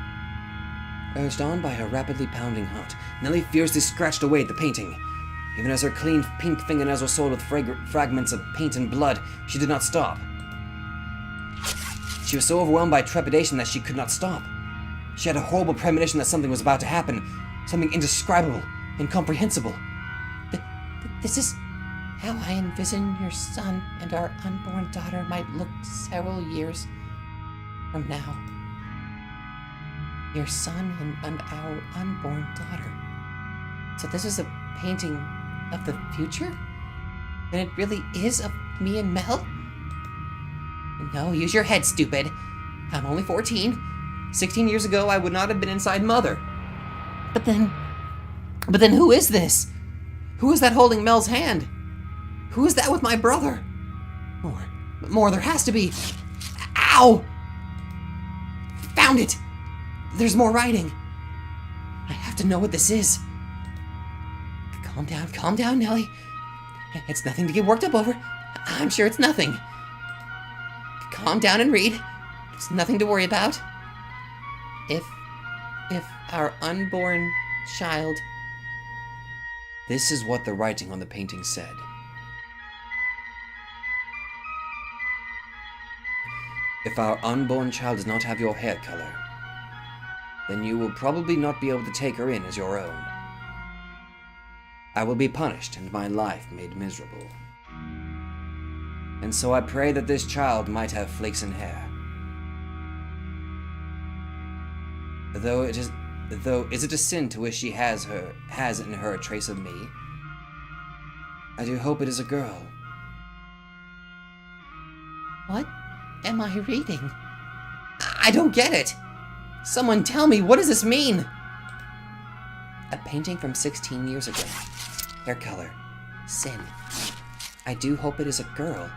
B: Urged on by her rapidly pounding heart, Nellie fiercely scratched away at the painting. Even as her clean pink fingernails were soiled with fragments of paint and blood, she did not stop. She was so overwhelmed by trepidation that she could not stop. She had a horrible premonition that something was about to happen, something indescribable, incomprehensible.
C: This is how I envision your son and our unborn daughter might look several years from now. Your son and our unborn daughter. So this is a painting of the future? Then it really is of me and Mel? No, use your head, stupid. I'm only 14. 16 years ago, I would not have been inside Mother. But then who is this? Who is that holding Mel's hand? Who is that with my brother? More, there has to be. Ow! Found it! There's more writing. I have to know what this is. Calm down, Nellie. It's nothing to get worked up over. I'm sure it's nothing. Calm down and read. It's nothing to worry about. If our unborn child...
B: This is what the writing on the painting said. If our unborn child does not have your hair color, then you will probably not be able to take her in as your own. I will be punished and my life made miserable. And so I pray that this child might have flaxen hair. Though is it a sin to wish she has in her a trace of me? I do hope it is a girl.
C: What am I reading? I don't get it. Someone tell me, what does this mean? A painting from 16 years ago. Hair color. Sin. I do hope it is a girl.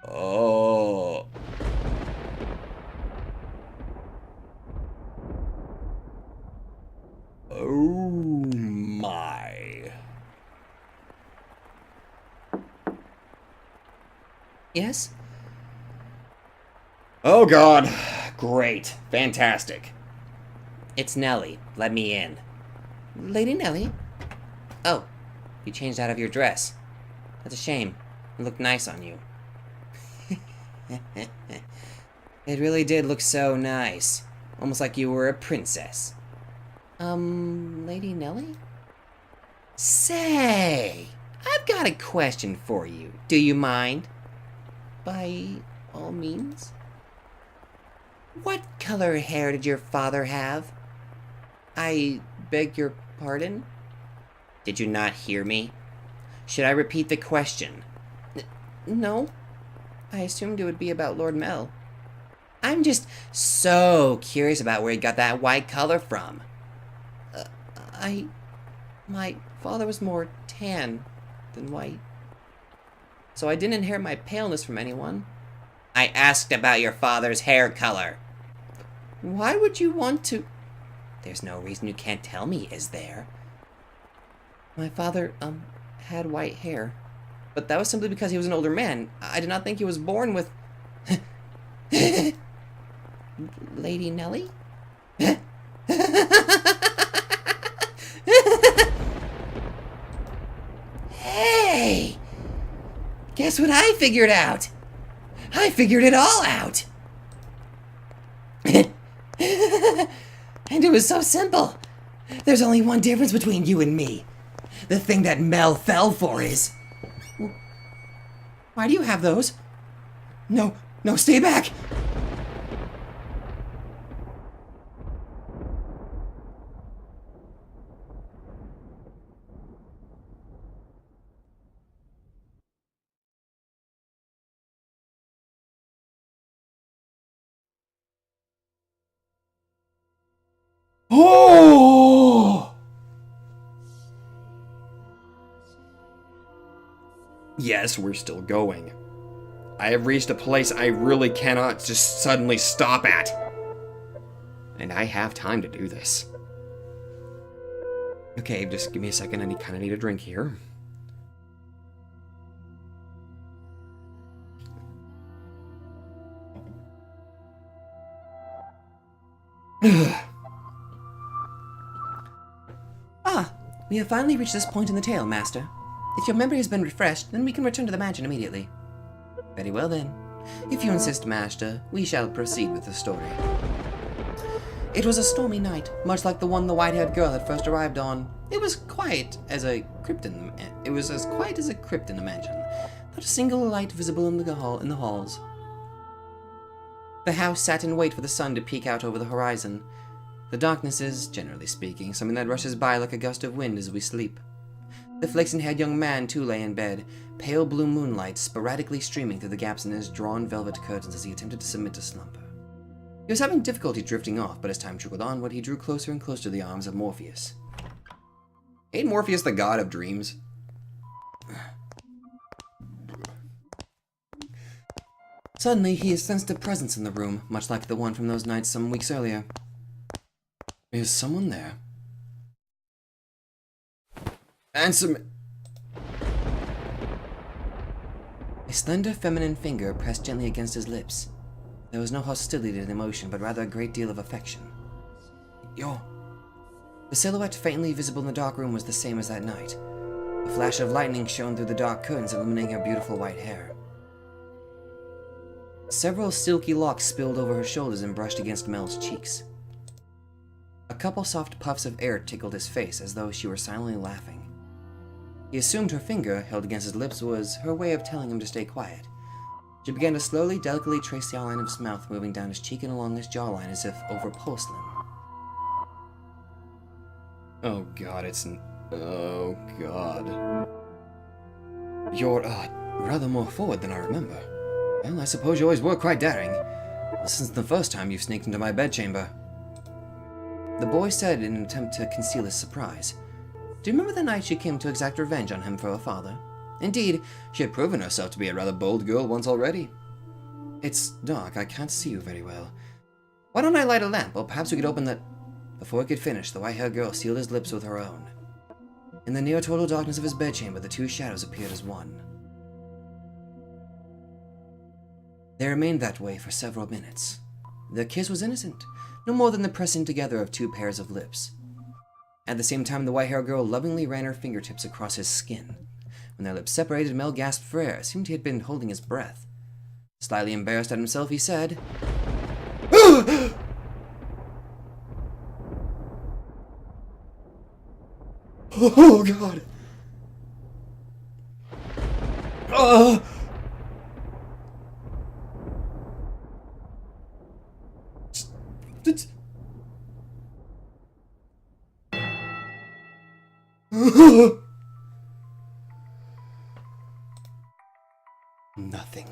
A: Oh. Oh my.
C: Yes?
A: Oh god. Great. Fantastic.
C: It's Nellie. Let me in. Lady Nellie? Oh, you changed out of your dress. That's a shame. It looked nice on you. It really did look so nice. Almost like you were a princess. Lady Nellie? Say, I've got a question for you. Do you mind? By all means. What color hair did your father have? I beg your pardon? Did you not hear me? Should I repeat the question? No. I assumed it would be about Lord Mel. I'm just so curious about where he got that white color from. My father was more tan than white. So I didn't inherit my paleness from anyone. I asked about your father's hair color. Why would you want to... There's no reason you can't tell me, is there? My father, had white hair. But that was simply because he was an older man. I did not think he was born with... Lady Nellie? Hey! Guess what I figured out? I figured it all out! And it was so simple. There's only one difference between you and me. The thing that Mel fell for is... Why do you have those? No, stay back!
A: Oh! Yes, we're still going. I have reached a place I really cannot just suddenly stop at. And I have time to do this. Okay, just give me a second. I kind of need a drink here.
B: We have finally reached this point in the tale, Master. If your memory has been refreshed, then we can return to the mansion immediately. Very well then. If you insist, Master, we shall proceed with the story. It was a stormy night, much like the one the white-haired girl had first arrived on. It was quiet as a crypt in the mansion, not a single light visible in the halls. The house sat in wait for the sun to peek out over the horizon. The darkness is, generally speaking, something that rushes by like a gust of wind as we sleep. The flaxen-haired young man, too, lay in bed, pale blue moonlight sporadically streaming through the gaps in his drawn velvet curtains as he attempted to submit to slumber. He was having difficulty drifting off, but as time trickled onward, he drew closer and closer to the arms of Morpheus.
A: Ain't Morpheus the god of dreams?
B: Suddenly, he sensed a presence in the room, much like the one from those nights some weeks earlier.
A: Is someone there? Answer me.
B: A slender feminine finger pressed gently against his lips. There was no hostility in the emotion, but rather a great deal of affection.
A: Yo.
B: The silhouette faintly visible in the dark room was the same as that night. A flash of lightning shone through the dark curtains, illuminating her beautiful white hair. Several silky locks spilled over her shoulders and brushed against Mel's cheeks. A couple soft puffs of air tickled his face as though she were silently laughing. He assumed her finger, held against his lips, was her way of telling him to stay quiet. She began to slowly, delicately trace the outline of his mouth, moving down his cheek and along his jawline as if over porcelain.
A: Oh god, oh god. You're, rather more forward than I remember. Well, I suppose you always were quite daring. This isn't the first time you've sneaked into my bedchamber.
B: The boy said in an attempt to conceal his surprise. Do you remember the night she came to exact revenge on him for her father?
A: Indeed, she had proven herself to be a rather bold girl once already.
B: It's dark, I can't see you very well. Why don't I light a lamp, or perhaps we could open the... Before he could finish, the white-haired girl sealed his lips with her own. In the near total darkness of his bedchamber, the two shadows appeared as one. They remained that way for several minutes. Their kiss was innocent, no more than the pressing together of two pairs of lips. At the same time, the white-haired girl lovingly ran her fingertips across his skin. When their lips separated, Mel gasped for air. It seemed he had been holding his breath. Slightly embarrassed at himself, he said,
A: Oh god!
B: Nothing.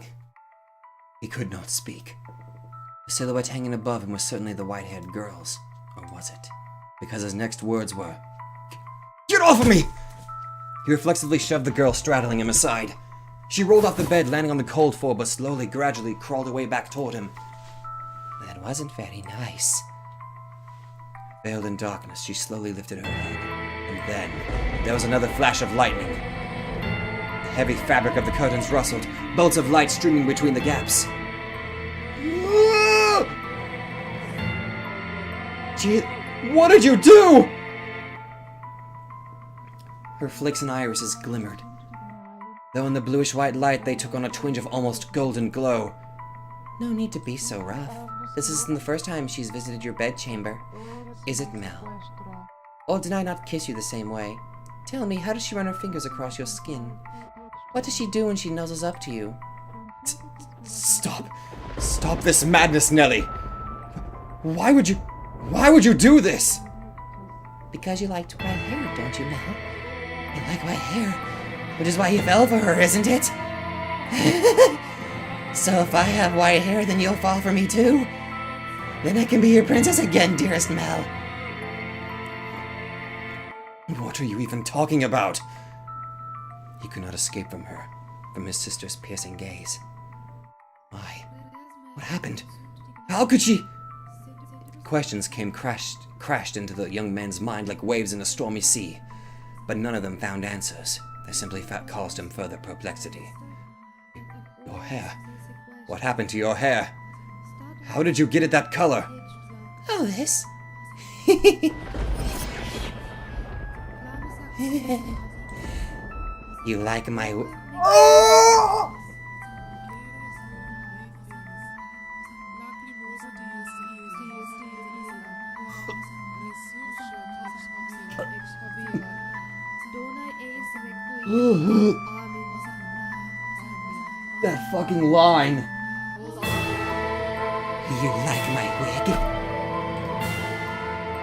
B: He could not speak. The silhouette hanging above him was certainly the white-haired girl's. Or was it? Because his next words were,
A: Get off of me!
B: He reflexively shoved the girl, straddling him aside. She rolled off the bed, landing on the cold floor, but slowly, gradually crawled her way back toward him. That wasn't very nice. Veiled in darkness, she slowly lifted her head. And then, there was another flash of lightning. The heavy fabric of the curtains rustled, bolts of light streaming between the gaps.
A: What did you do?
B: Her flaxen irises glimmered. Though in the bluish-white light they took on a twinge of almost golden glow. No need to be so rough. This isn't the first time she's visited your bedchamber. Is it, Mel? Or did I not kiss you the same way? Tell me, how does she run her fingers across your skin? What does she do when she nuzzles up to you?
A: Stop. Stop this madness, Nellie. Why would you do this?
C: Because you liked white hair, don't you, Mel? You like white hair, which is why you fell for her, isn't it? So if I have white hair, then you'll fall for me too? Then I can be your princess again, dearest Mel.
B: What are you even talking about? He could not escape from her, from his sister's piercing gaze. Why? What happened? How could she? Questions came crashed into the young man's mind like waves in a stormy sea, but none of them found answers. They simply caused him further perplexity. Your hair. What happened to your hair? How did you get it that color?
C: Oh, this? You like my...
B: That fucking line!
C: You like my wig?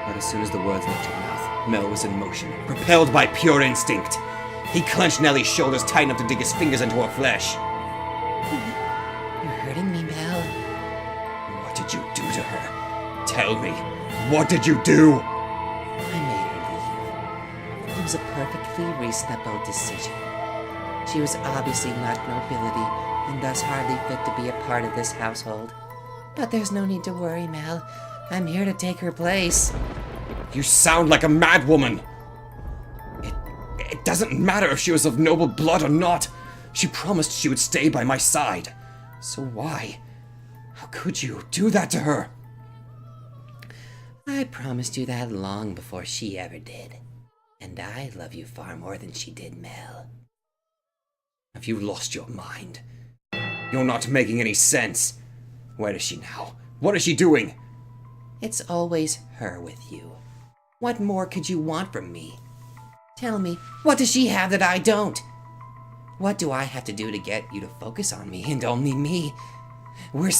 B: But as soon as the words left her mouth, Mel was in motion, propelled by pure instinct. He clenched Nellie's shoulders tight enough to dig his fingers into her flesh.
C: You're hurting me, Mel.
B: What did you do to her? Tell me, what did you do?
C: I made her leave. It was a perfectly reasonable decision. She was obviously not nobility, and thus hardly fit to be a part of this household. But there's no need to worry, Mel. I'm here to take her place.
B: You sound like a mad woman. It doesn't matter if she was of noble blood or not. She promised she would stay by my side. So why? How could you do that to her?
C: I promised you that long before she ever did. And I love you far more than she did, Mel.
B: Have you lost your mind? You're not making any sense. Where is she now? What is she doing?
C: It's always her with you. What more could you want from me? Tell me, what does she have that I don't? What do I have to do to get you to focus on me and only me?
B: We're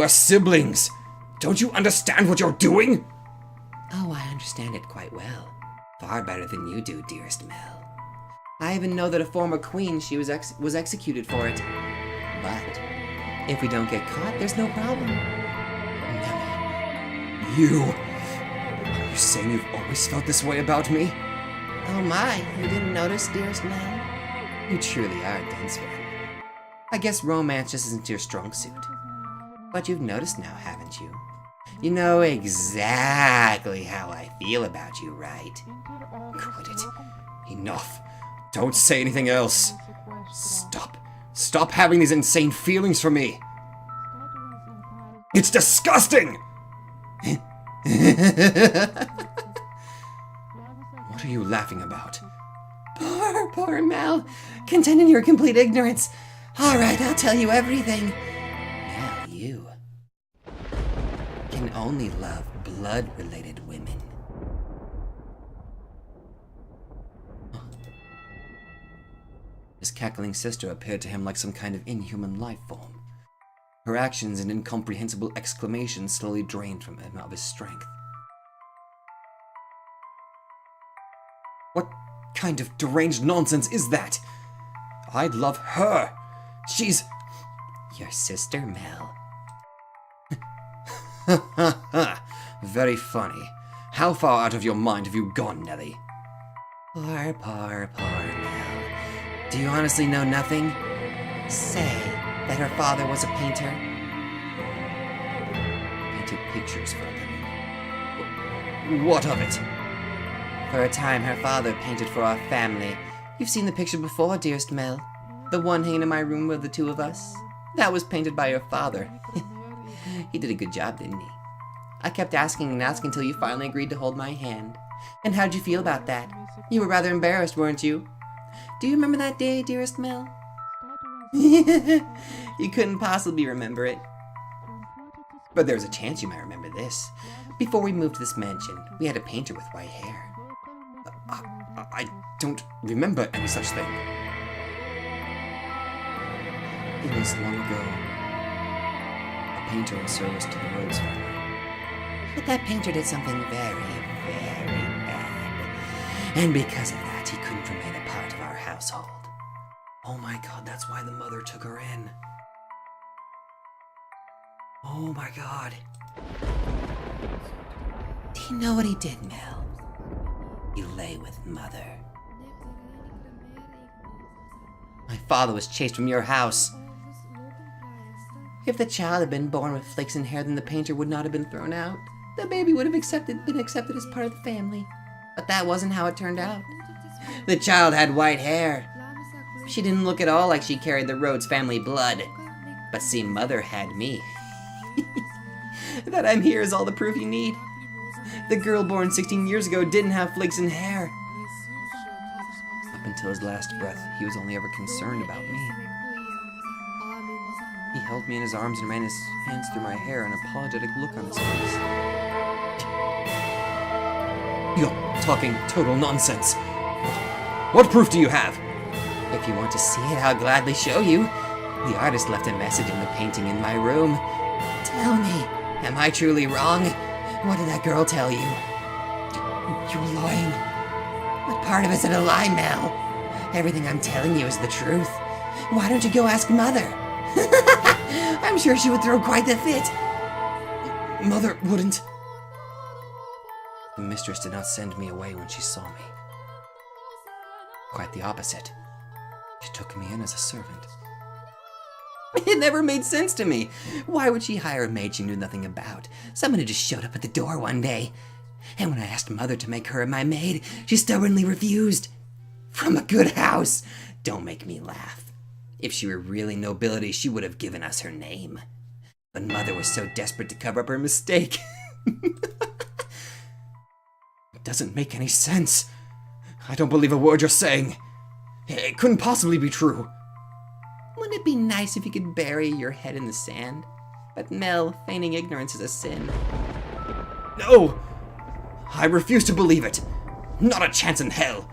B: siblings. Don't you understand what you're doing?
C: Oh, I understand it quite well. Far better than you do, dearest Mel. I even know that a former queen was executed for it. But if we don't get caught, there's no problem.
B: Nellie, you... Are you saying you've always felt this way about me?
C: Oh my, you didn't notice, dearest Mel?
B: You truly are a dense one.
C: I guess romance just isn't your strong suit. But you've noticed now, haven't you? You know exactly how I feel about you, right?
B: Quit it. Enough. Don't say anything else. Stop. Stop having these insane feelings for me. It's disgusting! What are you laughing about?
C: Poor Mel. Content in your complete ignorance. All right, I'll tell you everything. Mel, you can only love blood-related women.
B: His cackling sister appeared to him like some kind of inhuman life form. Her actions and incomprehensible exclamations slowly drained from him of his strength. What kind of deranged nonsense is that? I'd love her. She's...
C: Your sister, Mel.
B: Very funny. How far out of your mind have you gone, Nellie?
C: Poor Mel. Do you honestly know nothing? Say that her father was a painter.
B: Painted pictures for them. What of it?
C: For a time, her father painted for our family. You've seen the picture before, dearest Mel. The one hanging in my room with the two of us. That was painted by your father. He did a good job, didn't he? I kept asking and asking until you finally agreed to hold my hand. And how'd you feel about that? You were rather embarrassed, weren't you? Do you remember that day, dearest Mel? You couldn't possibly remember it. But there's a chance you might remember this. Before we moved to this mansion, we had a painter with white hair.
B: I don't remember any such thing. It was long ago. A painter in service to the Rose family.
C: But that painter did something very, very bad. And because of that, he couldn't remain a part of our household.
B: Oh my god, that's why the mother took her in. Oh my god.
C: Do you know what he did, Mel? You lay with Mother. My father was chased from your house. If the child had been born with flaxen hair, then the painter would not have been thrown out. The baby would have been accepted as part of the family. But that wasn't how it turned out. The child had white hair. She didn't look at all like she carried the Rhodes family blood. But see, Mother had me. That I'm here is all the proof you need. The girl born 16 years ago didn't have flaxen hair. Up until his last breath, he was only ever concerned about me. He held me in his arms and ran his hands through my hair, an apologetic look on his face.
B: You're talking total nonsense. What proof do you have?
C: If you want to see it, I'll gladly show you. The artist left a message in the painting in my room. Tell me, am I truly wrong? What did that girl tell you?
B: You're lying.
C: What part of it's a lie, Mel? Everything I'm telling you is the truth. Why don't you go ask Mother? I'm sure she would throw quite the fit.
B: Mother wouldn't.
C: The mistress did not send me away when she saw me. Quite the opposite. She took me in as a servant. It never made sense to me. Why would she hire a maid she knew nothing about? Someone who just showed up at the door one day. And when I asked Mother to make her my maid, she stubbornly refused. From a good house. Don't make me laugh. If she were really nobility, she would have given us her name. But Mother was so desperate to cover up her mistake.
B: It doesn't make any sense. I don't believe a word you're saying. It couldn't possibly be true.
C: Wouldn't it be nice if you could bury your head in the sand? But Mel, feigning ignorance is a sin.
B: No! I refuse to believe it. Not a chance in hell.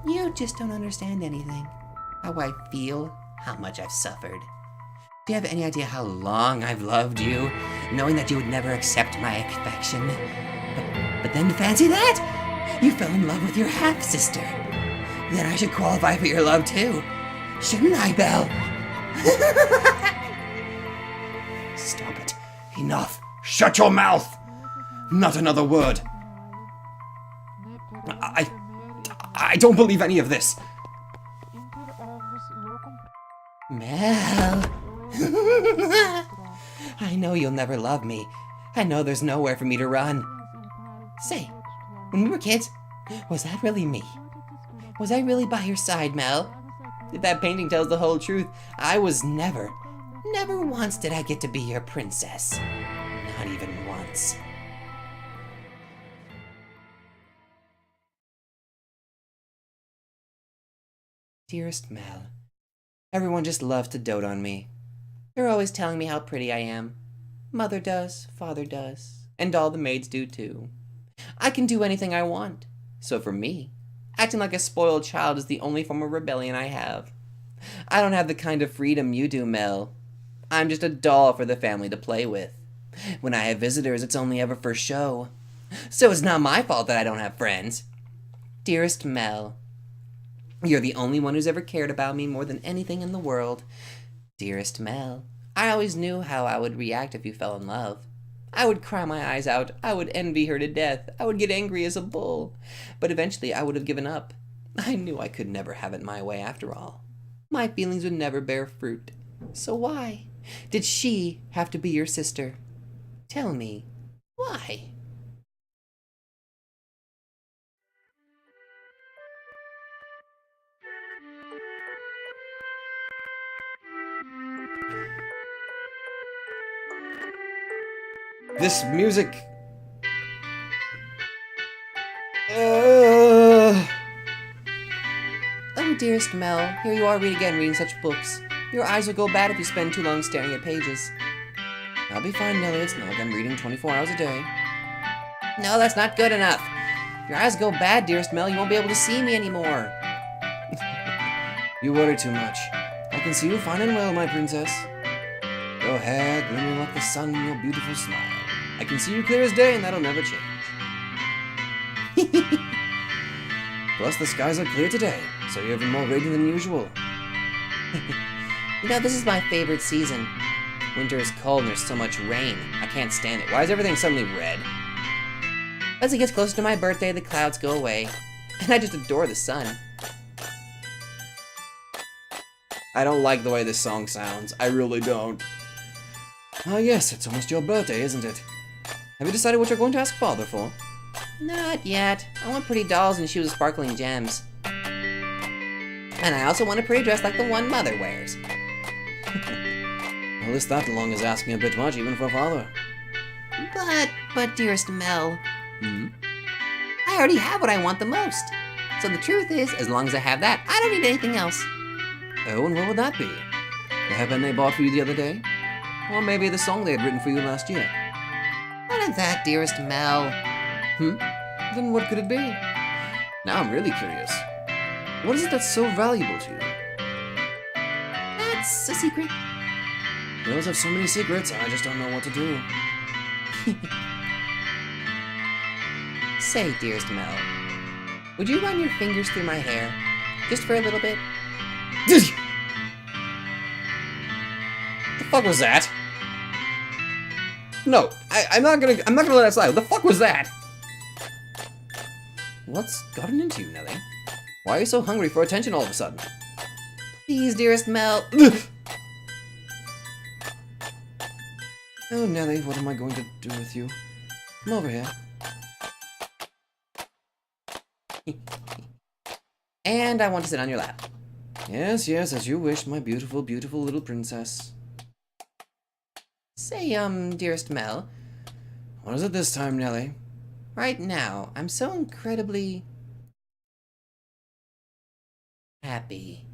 C: You just don't understand anything. How I feel, how much I've suffered. Do you have any idea how long I've loved you, knowing that you would never accept my affection? But then fancy that! You fell in love with your half-sister. Then I should qualify for your love too. Shouldn't I, Belle?
B: Stop it. Enough. Shut your mouth! Not another word. I don't believe any of this.
C: Mel. I know you'll never love me. I know there's nowhere for me to run. Say, when we were kids, was that really me? Was I really by your side, Mel? If that painting tells the whole truth, I was never once did I get to be your princess. Not even once. Dearest Mel, everyone just loves to dote on me. They're always telling me how pretty I am. Mother does, Father does, and all the maids do too. I can do anything I want. So for me, acting like a spoiled child is the only form of rebellion I have. I don't have the kind of freedom you do, Mel. I'm just a doll for the family to play with. When I have visitors, it's only ever for show. So it's not my fault that I don't have friends. Dearest Mel, you're the only one who's ever cared about me more than anything in the world. Dearest Mel, I always knew how I would react if you fell in love. I would cry my eyes out. I would envy her to death. I would get angry as a bull. But eventually I would have given up. I knew I could never have it my way after all. My feelings would never bear fruit. So why did she have to be your sister? Tell me, why?
B: This music...
C: Oh, dearest Mel, here you are reading such books. Your eyes will go bad if you spend too long staring at pages.
B: I'll be fine, Nellie. It's not like I'm reading 24 hours a day.
C: No, that's not good enough. If your eyes go bad, dearest Mel, you won't be able to see me anymore.
B: You worry too much. I can see you fine and well, my princess. Your hair glimmering like the sun in your beautiful smile. I can see you clear as day, and that'll never change. Plus, the skies are clear today, so you're even more radiant than usual.
C: You know, this is my favorite season. Winter is cold and there's so much rain. I can't stand it. Why is everything suddenly red? As it gets closer to my birthday, the clouds go away, and I just adore the sun.
A: I don't like the way this song sounds. I really don't.
B: Ah, yes, it's almost your birthday, isn't it? Have you decided what you're going to ask Father for?
C: Not yet. I want pretty dolls and shoes with sparkling gems. And I also want a pretty dress like the one Mother wears.
B: Well, is that long as asking a bit much, even for Father?
C: But dearest Mel,
B: Hmm?
C: I already have what I want the most. So the truth is, as long as I have that, I don't need anything else.
B: Oh, and what would that be? The headband they bought for you the other day? Or maybe the song they had written for you last year?
C: None of that, dearest Mel.
B: Then what could it be? Now I'm really curious. What is it that's so valuable to you?
C: That's a secret.
B: Girls have so many secrets, I just don't know what to do.
C: Say, dearest Mel, would you run your fingers through my hair? Just for a little bit?
B: The fuck was that? No, I'm not gonna let that slide. What the fuck was that? What's gotten into you, Nelly? Why are you so hungry for attention all of a sudden?
C: Please, dearest Mel.
B: Oh, Nelly, what am I going to do with you? Come over here.
C: And I want to sit on your lap.
B: Yes, yes, as you wish, my beautiful, beautiful little princess.
C: Say, dearest Mel,
B: What is it this time, Nelly?
C: right now, I'm so incredibly happy.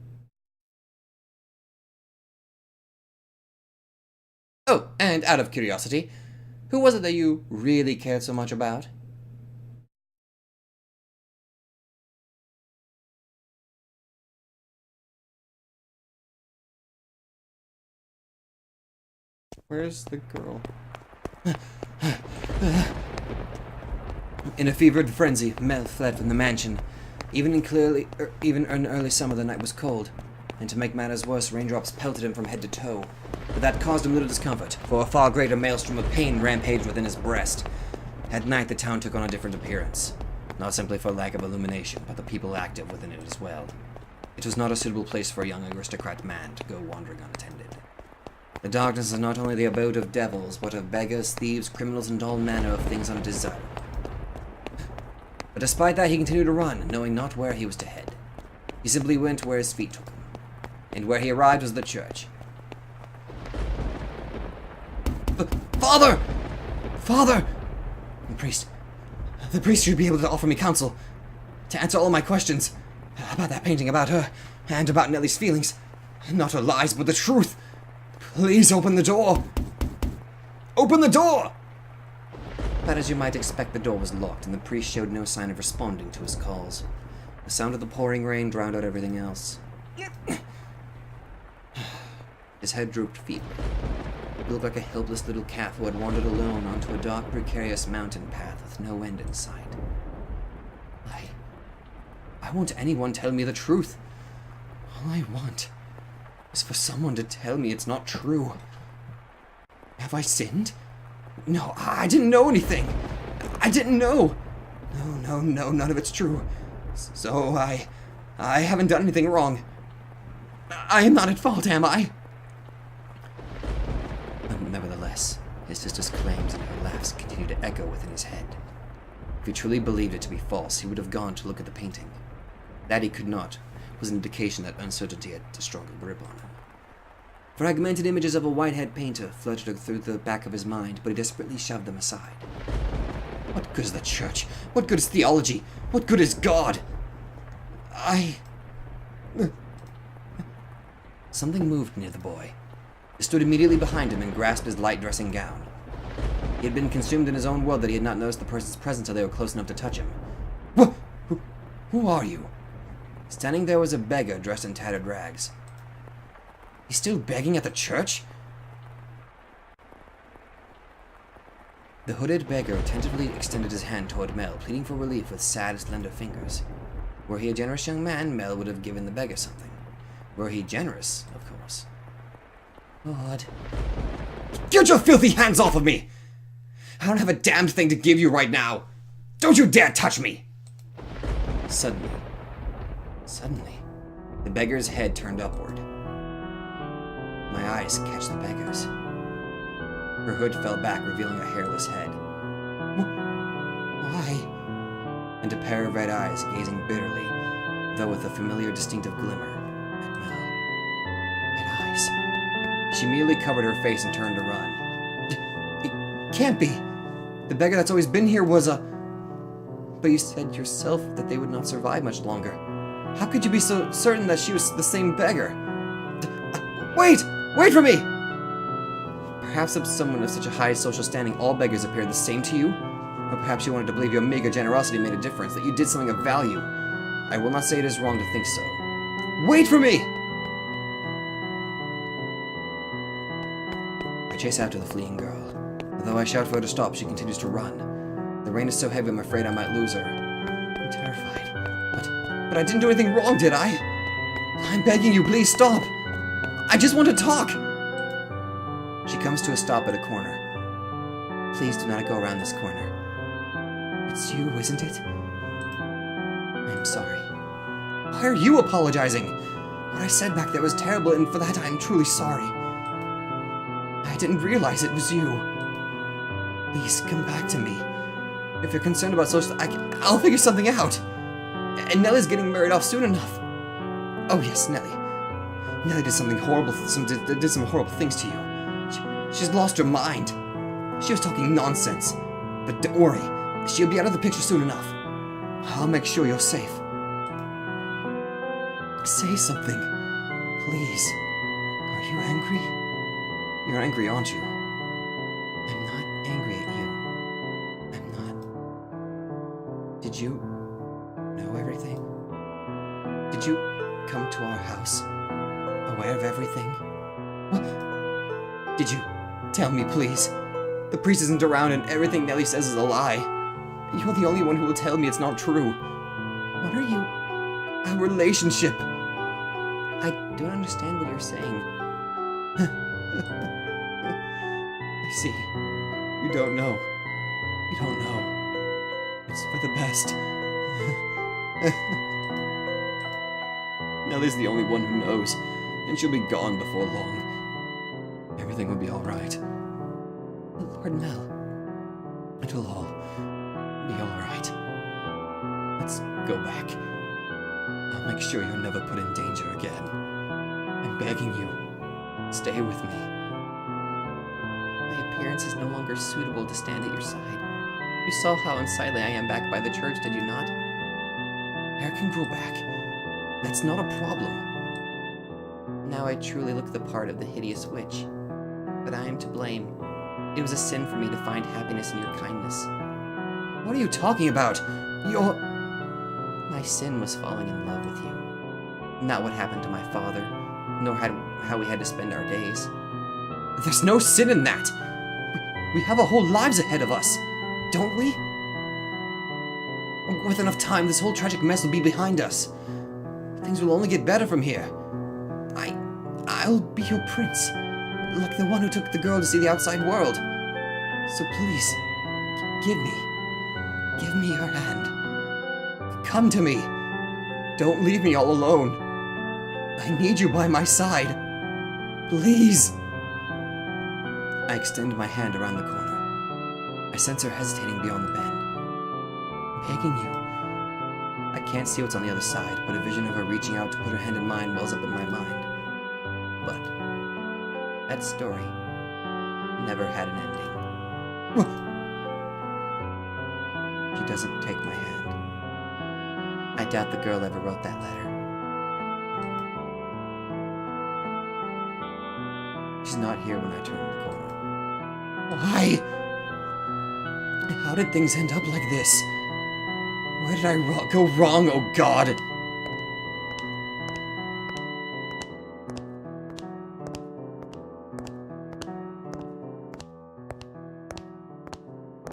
B: Oh, and out of curiosity, who was it that you really cared so much about? Where's the girl? In a fevered frenzy, Mel fled from the mansion. Even in early summer, the night was cold, and to make matters worse, raindrops pelted him from head to toe. But that caused him little discomfort, for a far greater maelstrom of pain rampaged within his breast. At night, the town took on a different appearance, not simply for lack of illumination, but the people active within it as well. It was not a suitable place for a young aristocrat man to go wandering unattended. The darkness is not only the abode of devils, but of beggars, thieves, criminals, and all manner of things undesirable. But despite that, he continued to run, knowing not where he was to head. He simply went where his feet took him, and where he arrived was the church. Father! Father! The priest should be able to offer me counsel, to answer all my questions about that painting, about her, and about Nellie's feelings. Not her lies, but the truth. Please open the door. Open the door! But as you might expect, the door was locked, and the priest showed no sign of responding to his calls. The sound of the pouring rain drowned out everything else. His head drooped feebly. He looked like a helpless little calf who had wandered alone onto a dark, precarious mountain path with no end in sight. I won't anyone tell me the truth. All I want is for someone to tell me it's not true. Have I sinned? No, I didn't know anything. I didn't know. No, none of it's true. So I haven't done anything wrong. I am not at fault, am I? But nevertheless, his sister's claims and her laughs continued to echo within his head. If he truly believed it to be false, he would have gone to look at the painting. That he could not was an indication that uncertainty had a stronger grip on him. Fragmented images of a white-haired painter fluttered through the back of his mind, but he desperately shoved them aside. What good is the church? What good is theology? What good is God? Something moved near the boy. It stood immediately behind him and grasped his light dressing gown. He had been consumed in his own world that he had not noticed the person's presence until they were close enough to touch him. Who are you? Standing there was a beggar dressed in tattered rags. He's still begging at the church? The hooded beggar tentatively extended his hand toward Mel, pleading for relief with sad, slender fingers. Were he a generous young man, Mel would have given the beggar something. Were he generous, of course. Lord. Get your filthy hands off of me! I don't have a damned thing to give you right now!
A: Don't you dare touch me! Suddenly, the beggar's head turned upward. My eyes catch the beggar's. Her hood fell back, revealing a hairless head.
B: Why?
A: And a pair of red eyes gazing bitterly, though with a familiar distinctive glimmer, at Mel. Red eyes. She immediately covered her face and turned to run.
B: It can't be. The beggar that's always been here was a... But you said yourself that they would not survive much longer. How could you be so certain that she was the same beggar? Wait! Wait for me! Perhaps as someone of such a high social standing, all beggars appear the same to you? Or perhaps you wanted to believe your meager generosity made a difference, that you did something of value. I will not say it is wrong to think so. Wait for me! I chase after the fleeing girl. Although I shout for her to stop, she continues to run. The rain is so heavy I'm afraid I might lose her. I'm terrified. But I didn't do anything wrong, did I? I'm begging you, please stop! I just want to talk! She comes to a stop at a corner. Please do not go around this corner. It's you, isn't it? I'm sorry. Why are you apologizing? What I said back there was terrible, and for that I am truly sorry. I didn't realize it was you. Please, come back to me. If you're concerned about social... I'll figure something out. And Nellie's getting married off soon enough. Oh yes, Nellie. Nellie did something horrible, did some horrible things to you. She's lost her mind. She was talking nonsense. But don't worry, she'll be out of the picture soon enough. I'll make sure you're safe. Say something, please. Are you angry? You're angry, aren't you? I'm not angry at you. I'm not. Did you know everything? Did you come to our house aware of everything? What? Did you tell me, please? The priest isn't around and everything Nellie says is a lie. You're the only one who will tell me it's not true. What are you? Our relationship. I don't understand what you're saying. I see. You don't know. You don't know. It's for the best. Nellie's the only one who knows, and she'll be gone before long. Everything will be all right. Lord Mel, it will all be all right. Let's go back. I'll make sure you're never put in danger again. I'm begging you, stay with me. My appearance is no longer suitable to stand at your side. You saw how unsightly I am back by the church, did you not? Hair can grow back. That's not a problem. Now I truly look the part of the hideous witch. But I am to blame. It was a sin for me to find happiness in your kindness. What are you talking about? My sin was falling in love with you. Not what happened to my father, nor how we had to spend our days. There's no sin in that! We have our whole lives ahead of us, don't we? With enough time, this whole tragic mess will be behind us. Things will only get better from here. I'll be your prince, like the one who took the girl to see the outside world. So please, give me your hand. Come to me. Don't leave me all alone. I need you by my side. Please. I extend my hand around the corner. I sense her hesitating beyond the bend. I'm begging you. I can't see what's on the other side, but a vision of her reaching out to put her hand in mine wells up in my mind. But that story never had an ending. She doesn't take my hand. I doubt the girl ever wrote that letter. She's not here when I turn the corner. Why? How did things end up like this? Where did I go wrong, oh God?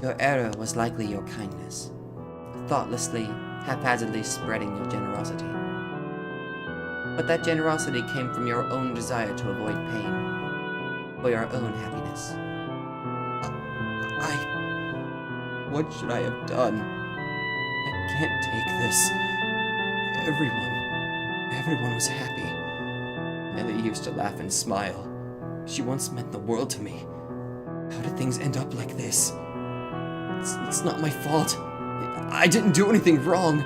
B: Your error was likely your kindness, thoughtlessly, haphazardly spreading your generosity. But that generosity came from your own desire to avoid pain, for your own happiness. What should I have done? can't take this. Everyone was happy. Ellie used to laugh and smile. She once meant the world to me. How did things end up like this? It's not my fault. I didn't do anything wrong.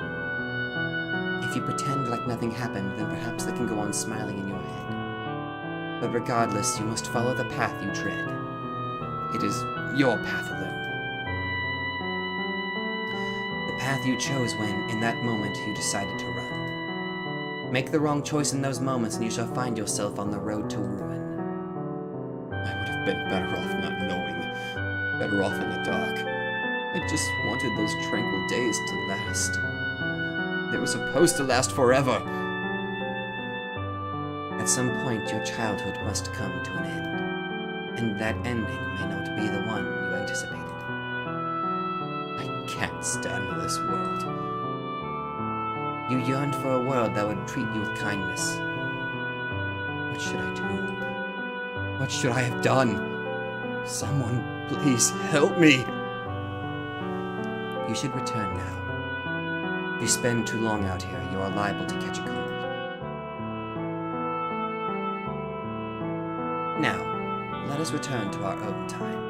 B: If you pretend like nothing happened, then perhaps they can go on smiling in your head. But regardless, you must follow the path you tread. It is your path alone. The path you chose when, in that moment, you decided to run. Make the wrong choice in those moments and you shall find yourself on the road to ruin. I would have been better off not knowing. Better off in the dark. I just wanted those tranquil days to last. They were supposed to last forever. At some point, your childhood must come to an end. And that ending may not be the one you anticipated. I can't stand this world. You yearned for a world that would treat you with kindness. What should I do? What should I have done? Someone, please help me. You should return now. If you spend too long out here, you are liable to catch a cold. Now, let us return to our own time.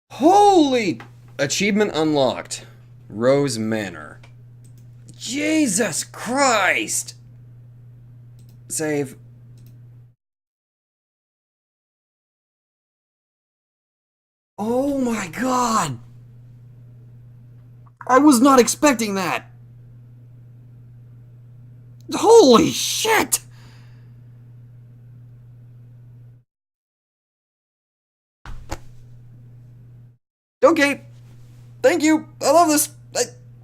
A: Holy! Achievement unlocked. Rose Manor. Jesus Christ! Save. Oh my god! I was not expecting that! Holy shit! Okay, thank you. I love this.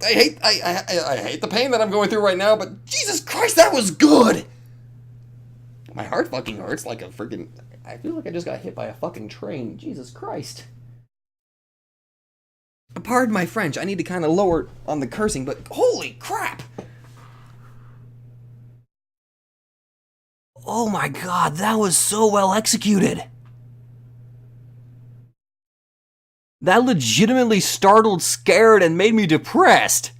A: I hate the pain that I'm going through right now, but Jesus Christ, that was good. My heart fucking hurts like a freaking. I feel like I just got hit by a fucking train. Jesus Christ. Pardon my French. I need to kind of lower on the cursing, but holy crap. Oh my god, that was so well executed. That legitimately startled, scared, and made me depressed.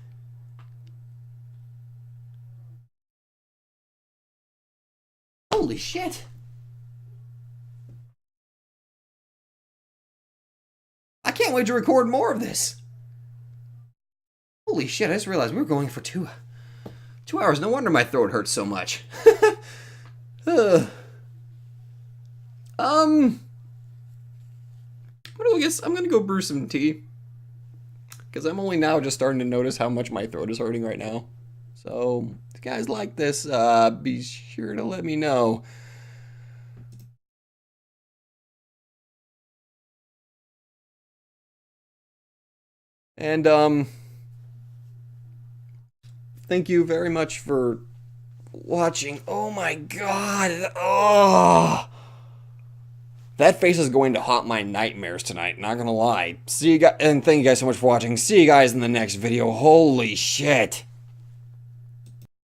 A: Holy shit. I can't wait to record more of this. Holy shit, I just realized we were going for 2 hours. No wonder my throat hurts so much. I guess I'm gonna go brew some tea. Because I'm only now just starting to notice how much my throat is hurting right now. So, if you guys like this, be sure to let me know. And, thank you very much for watching. Oh my god. Oh. That face is going to haunt my nightmares tonight, not gonna lie. See you guys, and thank you guys so much for watching. See you guys in the next video. Holy shit.